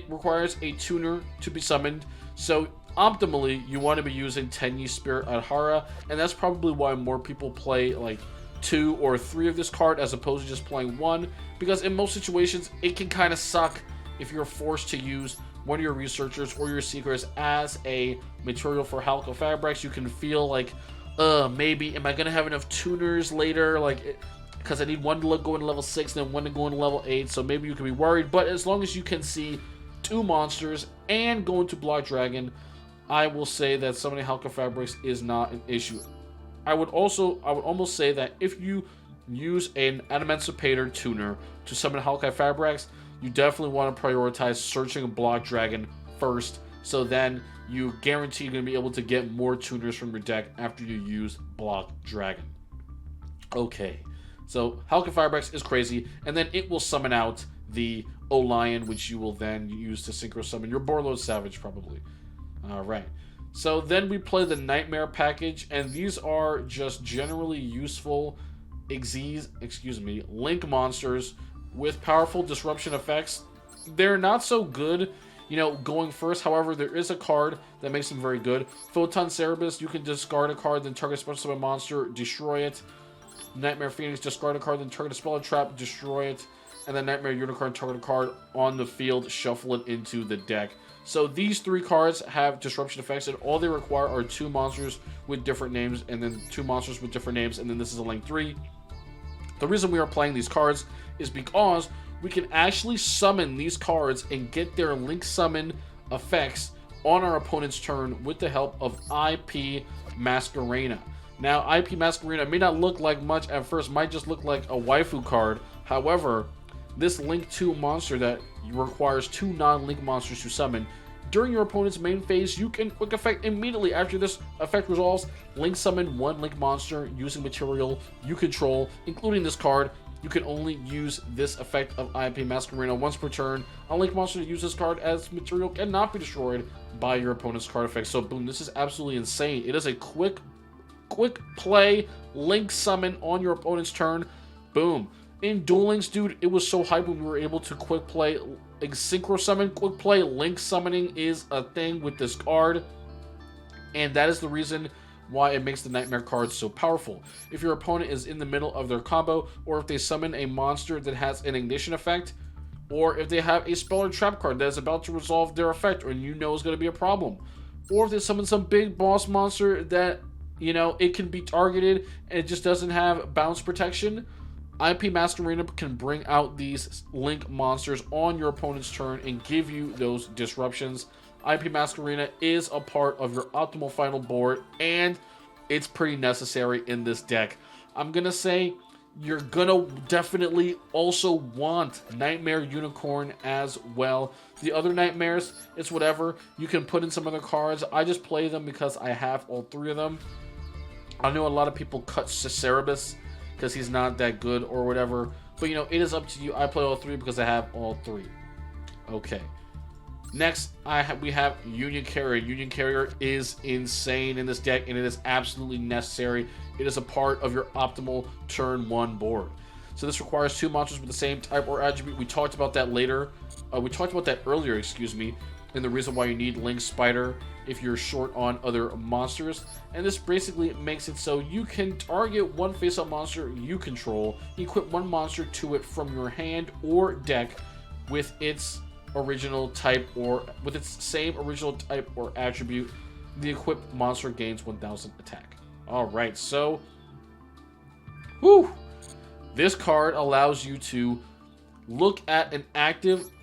Speaker 1: requires a tuner to be summoned. So optimally, you want to be using Tenyi Spirit Adhara, and that's probably why more people play like 2 or 3 of this card as opposed to just playing 1, because in most situations it can kind of suck if you're forced to use one of your researchers or your seekers as a material for Hawkeye Firebrax. You can feel like, maybe am I gonna have enough tuners later, like, because I need one to go into level 6 and then one to go into level 8, so maybe you can be worried. But as long as you can see 2 monsters and go into Block Dragon, I will say that summoning Hawkeye Firebrax is not an issue. I would almost say that if you use an Adamancipator tuner to summon Hawkeye Firebrax, you definitely want to prioritize searching a Block Dragon first, so then you guarantee you're going to be able to get more tuners from your deck after you use Block Dragon. Okay, so Hawkeye Firebrax is crazy, and then it will summon out the Olion, which you will then use to synchro summon your Borlo Savage, probably. Alright. So then we play the Nightmare package, and these are just generally useful Link monsters with powerful disruption effects. They're not so good, going first. However, there is a card that makes them very good. Photon Cerebus, you can discard a card, then target special summon monster, destroy it. Nightmare Phoenix, discard a card, then target a spell or trap, destroy it. And then Nightmare Unicorn, target a card on the field, shuffle it into the deck. So these 3 cards have disruption effects, and all they require are 2 monsters with different names, and then 2 monsters with different names, and then this is a Link 3. The reason we are playing these cards is because we can actually summon these cards and get their Link Summon effects on our opponent's turn with the help of IP Masquerena. Now, IP Masquerena may not look like much at first, might just look like a waifu card. However, this Link 2 monster that requires 2 non-Link monsters to summon, during your opponent's main phase, you can quick effect immediately after this effect resolves, Link summon 1 Link monster using material you control, including this card. You can only use this effect of IP Masquerena once per turn. A Link monster to use this card as material cannot be destroyed by your opponent's card effect. So boom, this is absolutely insane. It is a quick play Link summon on your opponent's turn. Boom. In Duel Links, dude, it was so hype when we were able to quick play synchro summon. Quick play Link summoning is a thing with this card, and that is the reason why it makes the Nightmare cards so powerful. If your opponent is in the middle of their combo, or if they summon a monster that has an ignition effect, or if they have a spell or trap card that is about to resolve their effect or is going to be a problem, or if they summon some big boss monster that it can be targeted and it just doesn't have bounce protection, IP Masquerena can bring out these Link monsters on your opponent's turn and give you those disruptions. IP Masquerena is a part of your optimal final board, and it's pretty necessary in this deck. I'm gonna say you're gonna definitely also want Nightmare Unicorn as well. The other Nightmares, it's whatever. You can put in some other cards. I just play them because I have all 3 of them. I know a lot of people cut Cerebus because he's not that good or whatever, but it is up to you. I play all 3 because I have all 3. Okay. Next, we have Union Carrier. Union Carrier is insane in this deck, and it is absolutely necessary. It is a part of your optimal turn 1 board. So this requires 2 monsters with the same type or attribute. We talked about that earlier, excuse me, and the reason why you need Link Spider if you're short on other monsters. And this basically makes it so you can target one face-up monster you control, equip one monster to it from your hand or deck with its original type or with its same original type or attribute. The equipped monster gains 1000 attack. Alright, so this card allows you to look at it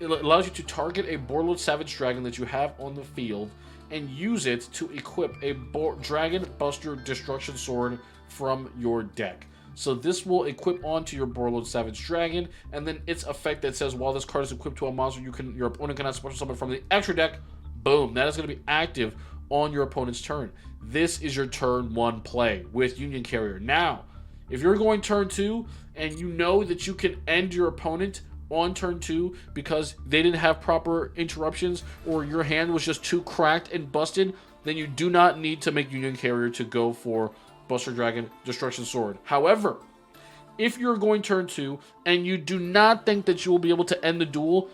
Speaker 1: allows you to target a Borderlord Savage Dragon that you have on the field and use it to equip a Dragon Buster Destruction Sword from your deck. So this will equip onto your Borderlord Savage Dragon, and then its effect that says while this card is equipped to a monster, your opponent cannot special summon from the extra deck. Boom, that is going to be active on your opponent's turn. This is your turn 1 play with Union Carrier. Now, if you're going turn 2 and you know that you can end your opponent on turn 2 because they didn't have proper interruptions or your hand was just too cracked and busted, then you do not need to make Union Carrier to go for Buster Dragon Destruction Sword. However, if you're going turn 2 and you do not think that you will be able to end the duel,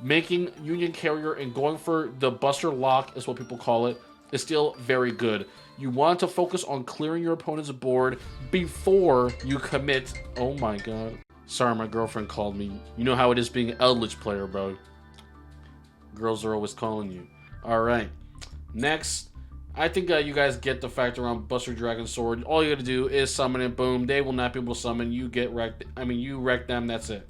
Speaker 1: making Union Carrier and going for the Buster Lock is what people call it, is still very good. You want to focus on clearing your opponent's board before you commit. Oh my god. Sorry, my girlfriend called me. You know how it is being an Eldritch player, bro. Girls are always calling you. Alright. Next, I think you guys get the fact around Buster Dragon Sword. All you gotta do is summon it. Boom. They will not be able to summon. You get wrecked. You wreck them. That's it.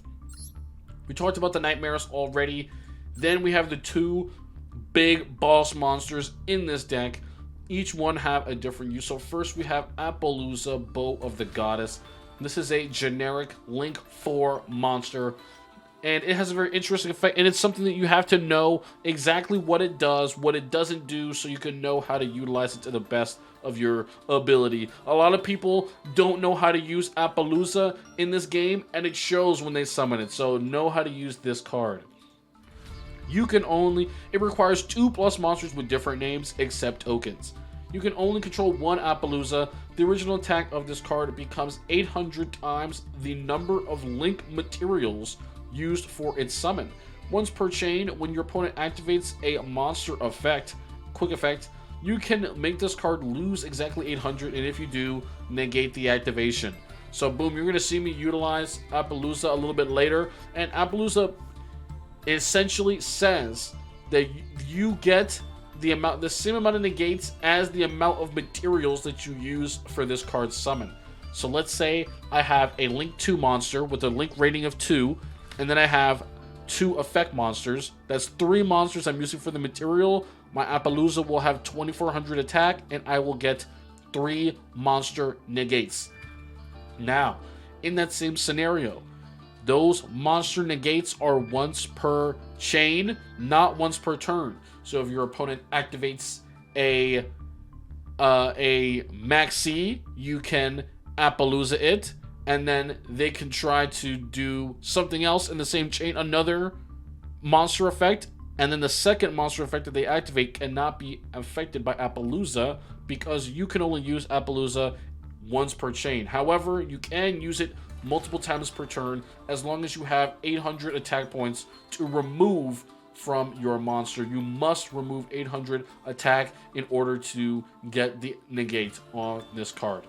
Speaker 1: We talked about the Nightmares already. Then we have the 2 big boss monsters in this deck. Each one have a different use. So first we have Appaloosa, Bow of the Goddess. This is a generic Link 4 monster, and it has a very interesting effect, and it's something that you have to know exactly what it does, what it doesn't do, so you can know how to utilize it to the best of your ability. A lot of people don't know how to use Appaloosa in this game, and it shows when they summon it, so know how to use this card. It requires 2+ monsters with different names except tokens. You can only control one Appaloosa. The original attack of this card becomes 800 times the number of Link materials used for its summon. Once per chain, when your opponent activates a monster effect, quick effect, you can make this card lose exactly 800, and if you do, negate the activation. So boom, you're going to see me utilize Appaloosa a little bit later, and Appaloosa essentially says that you get the same amount of negates as the amount of materials that you use for this card's summon. So let's say I have a Link 2 monster with a Link rating of 2, and then I have 2 effect monsters. That's 3 monsters I'm using for the material. My Appaloosa will have 2400 attack, and I will get 3 monster negates. Now, in that same scenario, those monster negates are once per chain, not once per turn. So if your opponent activates a Maxi, you can Appaloosa it, and then they can try to do something else in the same chain, another monster effect, and then the second monster effect that they activate cannot be affected by Appaloosa because you can only use Appaloosa once per chain. However, you can use it multiple times per turn as long as you have 800 attack points to remove from your monster. You must remove 800 attack in order to get the negate on this card.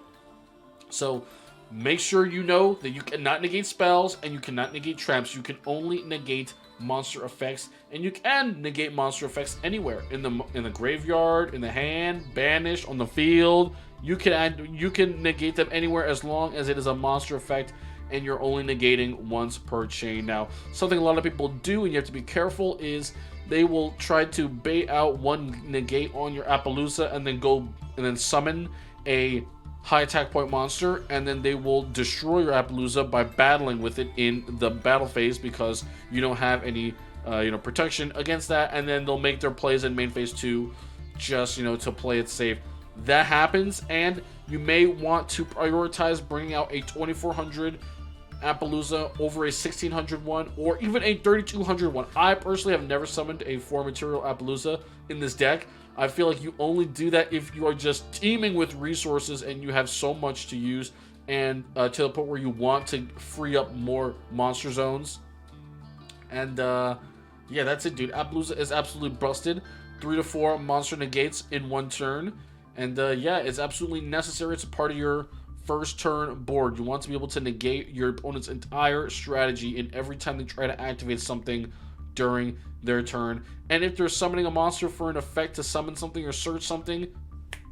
Speaker 1: So make sure you know that you cannot negate spells and you cannot negate traps. You can only negate monster effects, and you can negate monster effects anywhere in the graveyard, in the hand, banished, on the field. You can negate them anywhere as long as it is a monster effect and you're only negating once per chain. Now, something a lot of people do, and you have to be careful, is they will try to bait out one negate on your Appaloosa and then summon a high attack point monster, and then they will destroy your Appaloosa by battling with it in the battle phase because you don't have any protection against that, and then they'll make their plays in main phase 2 just to play it safe. That happens, and you may want to prioritize bringing out a 2400 Appaloosa over a 1600 one or even a 3200 one. I personally have never summoned a 4 material Appaloosa in this deck. I feel like you only do that if you are just teeming with resources and you have so much to use, and to the point where you want to free up more monster zones. And yeah, that's it, dude. Appaloosa is absolutely busted. 3 to 4 monster negates in one turn. And yeah, it's absolutely necessary. It's a part of your first turn board. You want to be able to negate your opponent's entire strategy in every time they try to activate something during their turn. And if they're summoning a monster for an effect to summon something or search something,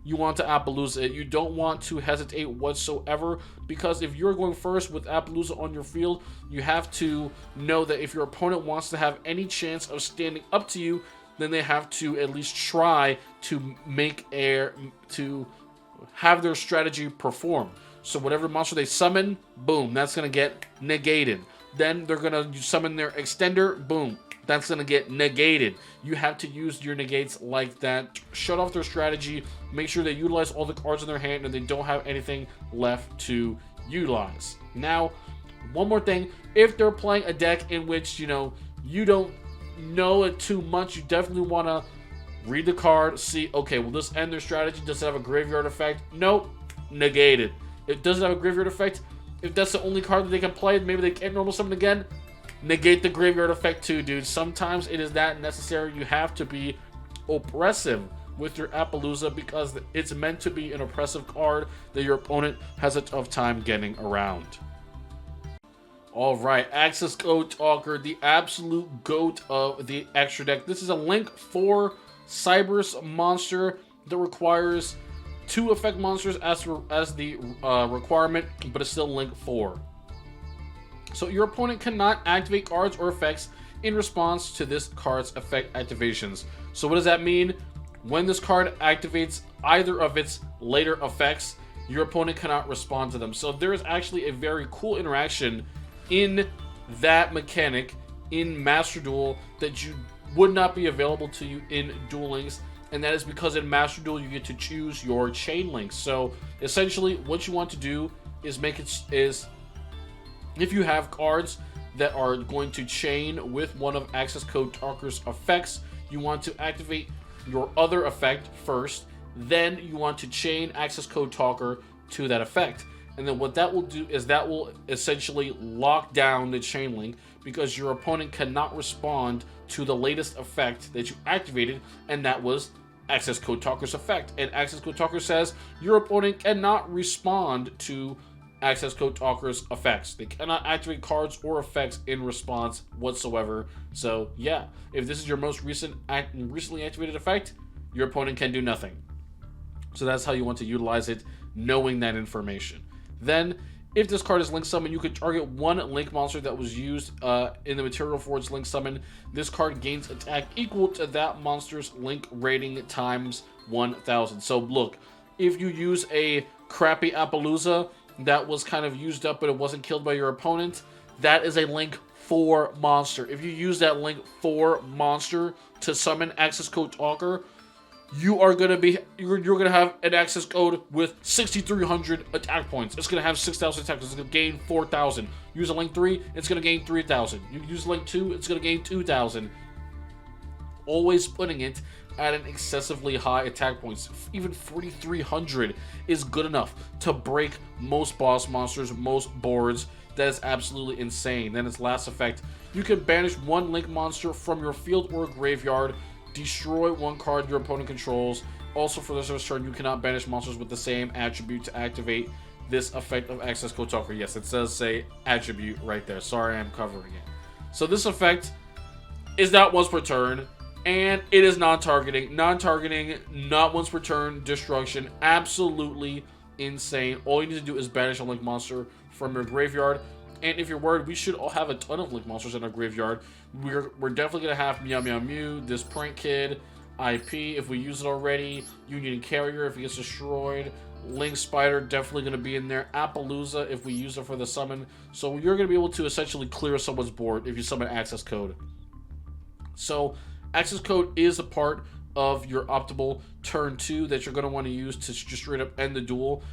Speaker 1: you want to Appaloosa it. You don't want to hesitate whatsoever, because if you're going first with Appaloosa on your field, you have to know that if your opponent wants to have any chance of standing up to you, then they have to at least try to have their strategy perform. So whatever monster they summon, boom, that's going to get negated. Then they're going to summon their extender, boom, that's going to get negated. You have to use your negates like that. Shut off their strategy. Make sure they utilize all the cards in their hand and they don't have anything left to utilize. Now, one more thing. If they're playing a deck in which, you don't know it too much, you definitely want to read the card, see, okay, will this end their strategy? Does it have a graveyard effect? Nope, negated. It doesn't have a graveyard effect. If that's the only card that they can play, maybe they can't normal summon again, negate the graveyard effect too, dude. Sometimes it is that necessary. You have to be oppressive with your Appaloosa because it's meant to be an oppressive card that your opponent has a tough time getting around. Alright, Access Code Talker, the absolute GOAT of the extra deck. This is a Link 4 Cyberse monster that requires 2 effect monsters as the requirement, but it's still Link 4. So your opponent cannot activate cards or effects in response to this card's effect activations. So what does that mean? When this card activates either of its later effects, your opponent cannot respond to them. So there is actually a very cool interaction in that mechanic in Master Duel that you would not be available to you in Duel Links, and that is because in Master Duel you get to choose your chain links. So essentially what you want to do is if you have cards that are going to chain with one of Access Code Talker's effects, you want to activate your other effect first, then you want to chain Access Code Talker to that effect. And then what that will do is that will essentially lock down the chain link, because your opponent cannot respond to the latest effect that you activated, and that was Access Code Talker's effect. And Access Code Talker says your opponent cannot respond to Access Code Talker's effects. They cannot activate cards or effects in response whatsoever. So yeah, if this is your most recently activated effect, your opponent can do nothing. So that's how you want to utilize it, knowing that information. Then, if this card is Link Summon, you could target one Link monster that was used in the material for its Link Summon. This card gains attack equal to that monster's Link rating times 1000. So look, if you use a crappy Appaloosa that was kind of used up but it wasn't killed by your opponent, that is a Link 4 monster. If you use that Link 4 monster to summon Access Code Talker, you're gonna have an access code with 6,300 attack points. It's gonna have 6,000 attack points. It's gonna gain 4,000. Use a Link 3, it's gonna gain 3,000. You use Link 2, it's gonna gain 2,000. Always putting it at an excessively high attack points. Even 4,300 is good enough to break most boss monsters, most boards. That is absolutely insane. Then its last effect, you can banish one Link monster from your field or graveyard. Destroy one card your opponent controls. Also, for this turn, you cannot banish monsters with the same attribute to activate this effect of Access Code Talker. Yes, it says say attribute right there. Sorry, I'm covering it. So this effect is not once per turn, and it is non-targeting. Non-targeting, not once per turn, destruction. Absolutely insane. All you need to do is banish a Link monster from your graveyard. And if you're worried, we should all have a ton of Link monsters in our graveyard. We're definitely going to have Meow Meow Mew, this Prank Kid, IP if we use it already, Union Carrier if it gets destroyed, Link Spider definitely going to be in there, Appaloosa if we use it for the summon. So you're going to be able to essentially clear someone's board if you summon Access Code. So Access Code is a part of your optimal turn 2 that you're going to want to use to just straight up end the duel.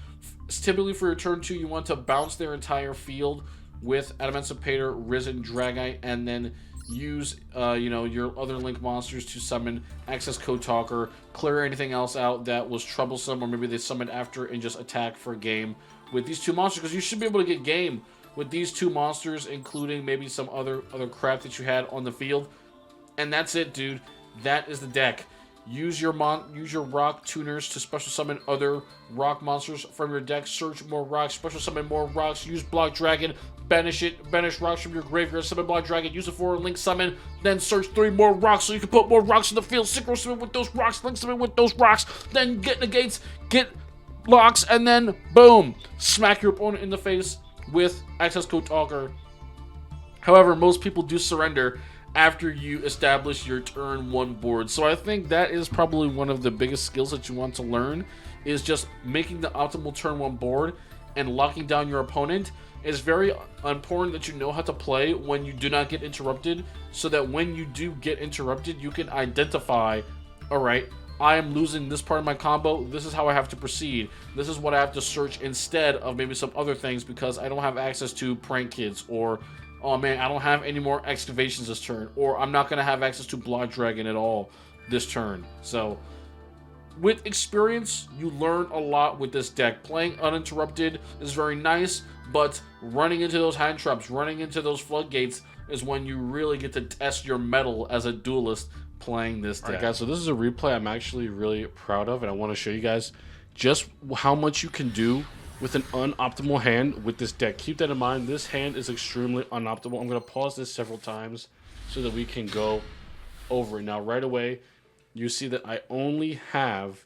Speaker 1: Typically for your turn 2, you want to bounce their entire field with Adamancipator, Risen, Dragite, and then use your other Link monsters to summon Access Code Talker, clear anything else out that was troublesome, or maybe they summoned after and just attack for game with these two monsters, because you should be able to get game with these two monsters, including maybe some other crap that you had on the field. And that's it, dude. That is the deck. Use your rock tuners to special summon other rock monsters from your deck. Search more rocks, special summon more rocks. Use Block Dragon, banish rocks from your graveyard. Summon Block Dragon, use it for a Link summon. Then search 3 more rocks so you can put more rocks in the field. Synchro summon with those rocks, Link summon with those rocks. Then get negates, get locks, and then boom, smack your opponent in the face with Access Code Talker. However, most people do surrender after you establish your turn 1 board. So I think that is probably one of the biggest skills that you want to learn, is just making the optimal turn 1 board and locking down your opponent. It's very important that you know how to play when you do not get interrupted, so that when you do get interrupted, you can identify, all right, I am losing this part of my combo, this is how I have to proceed, this is what I have to search instead of maybe some other things, because I don't have access to Prank Kids, or oh man, I don't have any more excavations this turn, or I'm not going to have access to Blood Dragon at all this turn. So with experience, you learn a lot with this deck. Playing uninterrupted is very nice, but running into those hand traps, running into those floodgates is when you really get to test your mettle as a duelist playing this deck. All right, guys, so this is a replay I'm actually really proud of, and I want to show you guys just how much you can do with an unoptimal hand with this deck. Keep that in mind. This hand is extremely unoptimal. I'm going to pause this several times so that we can go over it. Now, right away, you see that I only have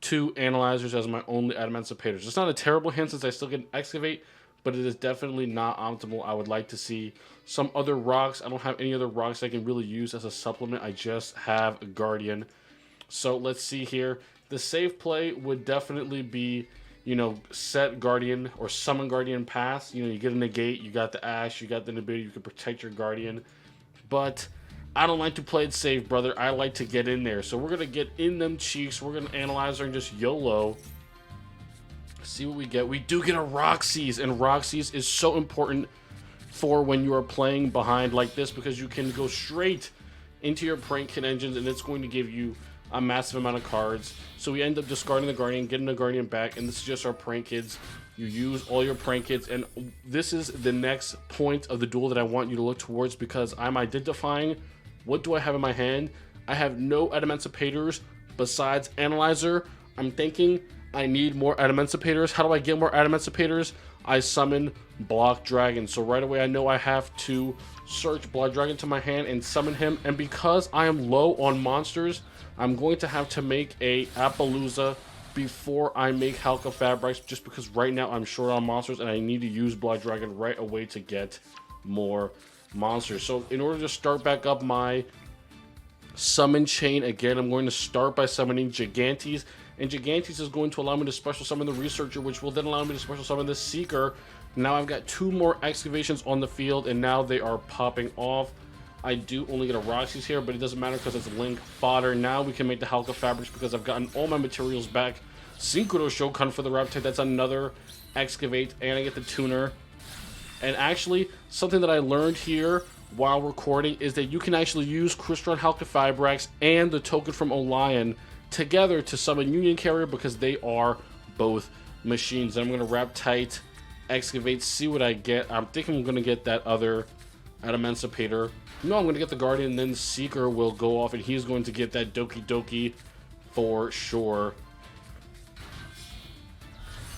Speaker 1: 2 analyzers as my only Adamancipators. It's not a terrible hand since I still get an Excavate, but it is definitely not optimal. I would like to see some other rocks. I don't have any other rocks I can really use as a supplement. I just have a Guardian. So let's see here. The safe play would definitely be, set Guardian or summon Guardian pass. You get a negate, you got the Ash, you got the ability, you can protect your Guardian. But I don't like to play it safe, brother. I like to get in there. So we're going to get in them cheeks. We're going to analyze her and just YOLO. See what we get. We do get a Roxy's, and Roxy's is so important for when you are playing behind like this, because you can go straight into your Prank Kid engines, and it's going to give you a massive amount of cards. So we end up discarding the Guardian, getting the Guardian back, and this is just our Prank Kids. You use all your Prank Kids, and this is the next point of the duel that I want you to look towards, because I'm identifying what do I have in my hand. I have no Adamancipators besides Analyzer. I'm thinking I need more Adamancipators. How do I get more Adamancipators? I summon Block Dragon. So right away I know I have to search Block Dragon to my hand and summon him, and because I am low on monsters, I'm going to have to make a Appaloosa before I make Halka Fabrics, just because right now I'm short on monsters and I need to use Blood Dragon right away to get more monsters. So in order to start back up my summon chain again, I'm going to start by summoning Gigantes, and Gigantes is going to allow me to special summon the Researcher, which will then allow me to special summon the Seeker. Now I've got 2 more excavations on the field, and now they are popping off. I do only get a Roxy's here, but it doesn't matter because it's Link fodder. Now we can make the Halka Fabrics because I've gotten all my materials back. Synchro Shokan for the Reptile, that's another Excavate, and I get the Tuner. And actually, something that I learned here while recording is that you can actually use Crystron Halka Fabrics and the token from Olion together to summon Union Carrier, because they are both machines. I'm going to wrap tight, Excavate, see what I get. I'm thinking I'm going to get that other Adamancipator. No, I'm going to get the Guardian, then Seeker will go off, and he's going to get that Doki Doki for sure.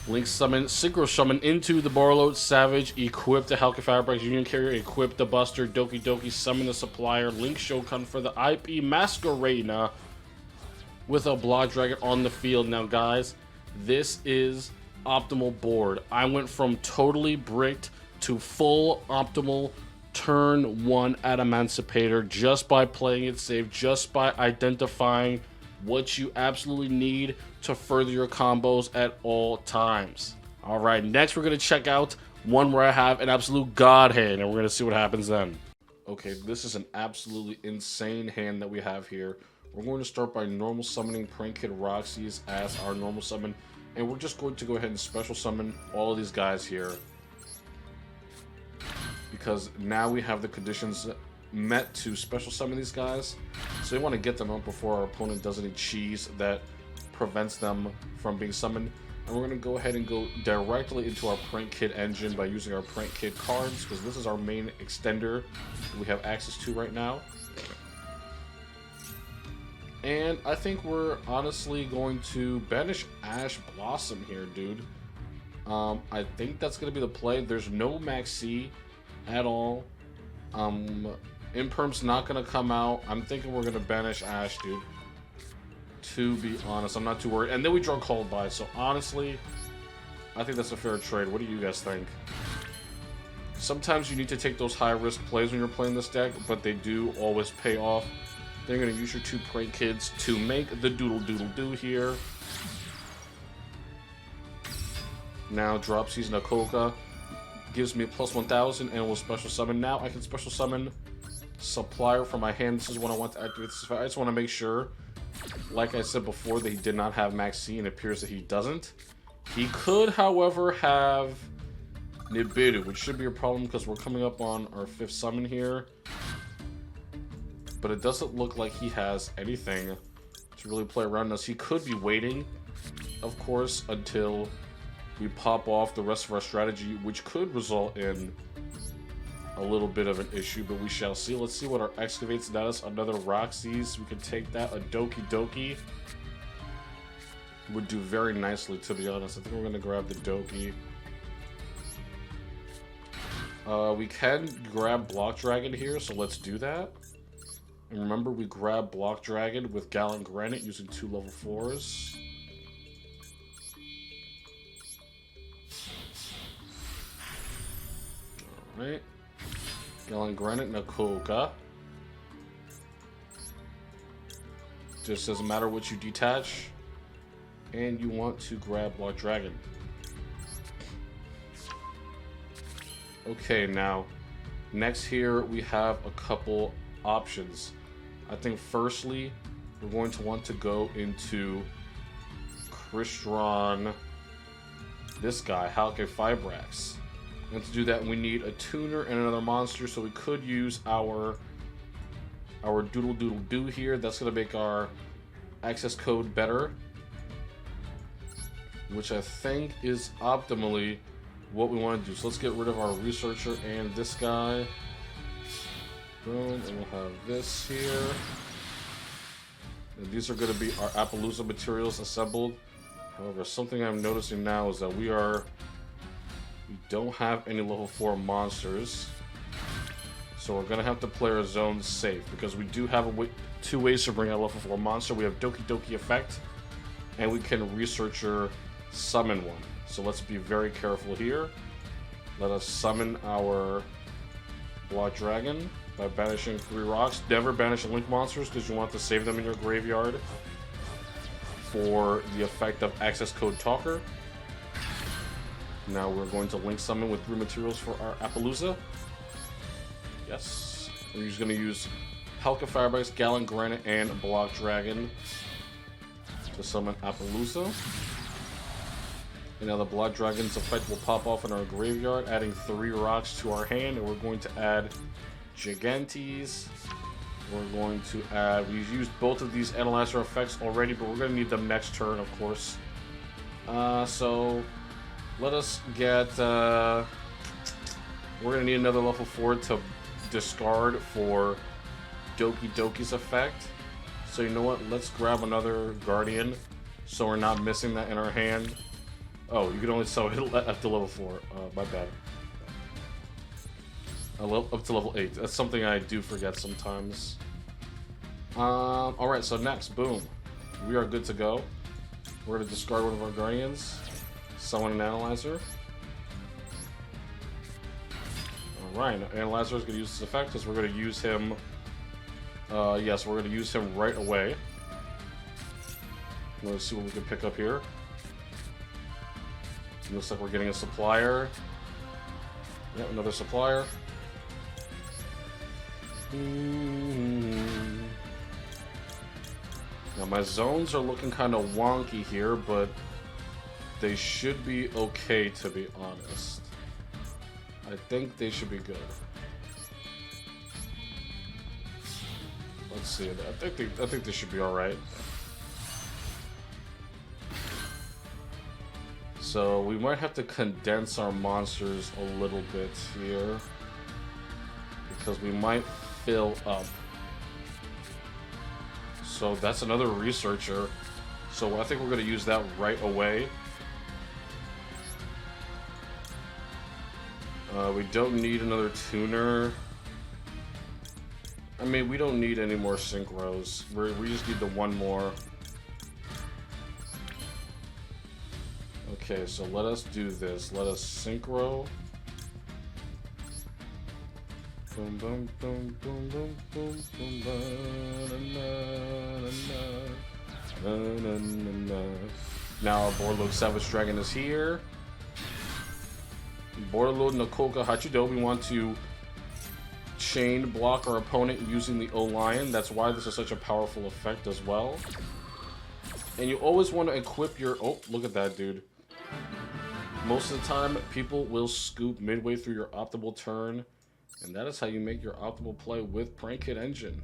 Speaker 1: Link summon, Synchro summon into the Barlow Savage, equip the Halka Fabrics, Union Carrier, equip the Buster, Doki Doki, summon the Supplier, Link Shokan for the IP Masquerena with a Blood Dragon on the field. Now guys, this is optimal board. I went from totally bricked to full optimal turn 1 Adamancipator just by playing it safe, just by identifying what you absolutely need to further your combos at all times. All right, next we're going to check out one where I have an absolute god hand, and we're going to see what happens then. Okay, this is an absolutely insane hand that we have here. We're going to start by normal summoning Prank Kid Roxy's as our normal summon, and we're just going to go ahead and special summon all of these guys here. because now we have the conditions met to special summon these guys. So we want to get them out before our opponent does any cheese that prevents them from being summoned. And we're going to go ahead and go directly into our Prank Kid engine by using our Prank Kid cards, because this is our main extender that we have access to right now. And I think we're honestly going to banish Ash Blossom here, dude. I think that's going to be the play. There's no Max C at all. Imperm's not going to come out. I'm thinking we're going to banish Ash, dude. To be honest, I'm not too worried. And then we draw Called By. So honestly, I think that's a fair trade. What do you guys think? Sometimes you need to take those high-risk plays when you're playing this deck, but they do always pay off. Then you're going to use your 2 Prank Kids to make the doodle-doodle-doo here. Now, drop Season Akoka gives me a plus 1000 and will special summon. Now, I can special summon Supplier from my hand. This is when I want to activate this. I just want to make sure, like I said before, that he did not have Max C, and it appears that he doesn't. He could, however, have Nibiru, which should be a problem because we're coming up on our 5th summon here. But it doesn't look like he has anything to really play around us. He could be waiting, of course, until we pop off the rest of our strategy, which could result in a little bit of an issue, but we shall see. Let's see what our Excavate's does. Another Roxy's. We can take that. A Doki Doki would do very nicely, to be honest. I think we're going to grab the Doki. We can grab Block Dragon here, so let's do that. And remember, we grab Block Dragon with Gallant Granite using 2 level 4s. Alright. Gallant Granite, Nakoka. Just doesn't matter what you detach. And you want to grab Block Dragon. Okay, now, next here we have a couple options. I think firstly, we're going to want to go into Crystron, this guy, Halke Fibrax. And to do that, we need a tuner and another monster, so we could use our Doodle Doodle Doo here. That's going to make our access code better, which I think is optimally what we want to do. So let's get rid of our Researcher and this guy. Boom, and we'll have this here. And these are going to be our Appaloosa materials assembled. However, something I'm noticing now is that we don't have any level 4 monsters. So we're going to have to play our zones safe, because we do have 2 ways to bring out a level 4 monster. We have Doki Doki Effect, and we can Researcher summon one. So let's be very careful here. Let us summon our Block Dragon by banishing 3 rocks. Never banish Link monsters, because you want to save them in your graveyard for the effect of Access Code Talker. Now we're going to Link summon with 3 materials for our Appaloosa. Yes. We're just going to use Halka Firebites, Gallant Granite, and Block Dragon to summon Appaloosa. And now the Block Dragon's effect will pop off in our graveyard, adding 3 rocks to our hand. And we're going to add Gigantes. We're going to add... We've used both of these Analyzer effects already, but we're going to need them next turn, of course. So... let us get, we're going to need another level 4 to discard for Doki Doki's effect. So you know what, let's grab another Guardian, so we're not missing that in our hand. Oh, you can only sell it up to level 4, my bad. Up to level 8, that's something I do forget sometimes. Alright, so next, boom. We are good to go. We're going to discard one of our Guardians. Summon an Analyzer. Alright, Analyzer is going to use this effect because we're going to use him. Yes, we're going to use him right away. Let's see what we can pick up here. Looks like we're getting a Supplier. Yep, another Supplier. Now my zones are looking kind of wonky here, but they should be okay, to be honest. I think they should be good. Let's see. I think they should be all right. So we might have to condense our monsters a little bit here because we might fill up. So that's another researcher. So I think we're going to use that right away. We don't need another tuner. I mean, we don't need any more synchros. We just need the one more. Okay, so let us do this. Let us synchro. Boom, boom, boom, boom, boom, boom, boom, na, na, na, na. Now our Borderlord Savage Dragon is here. Borderlord Nakoka Hachido. We want to chain block our opponent using the O-Lion. That's why this is such a powerful effect as well. And you always want to equip your... Oh, look at that, dude. Most of the time, people will scoop midway through your optimal turn. And that is how you make your optimal play with Prank Kid Engine.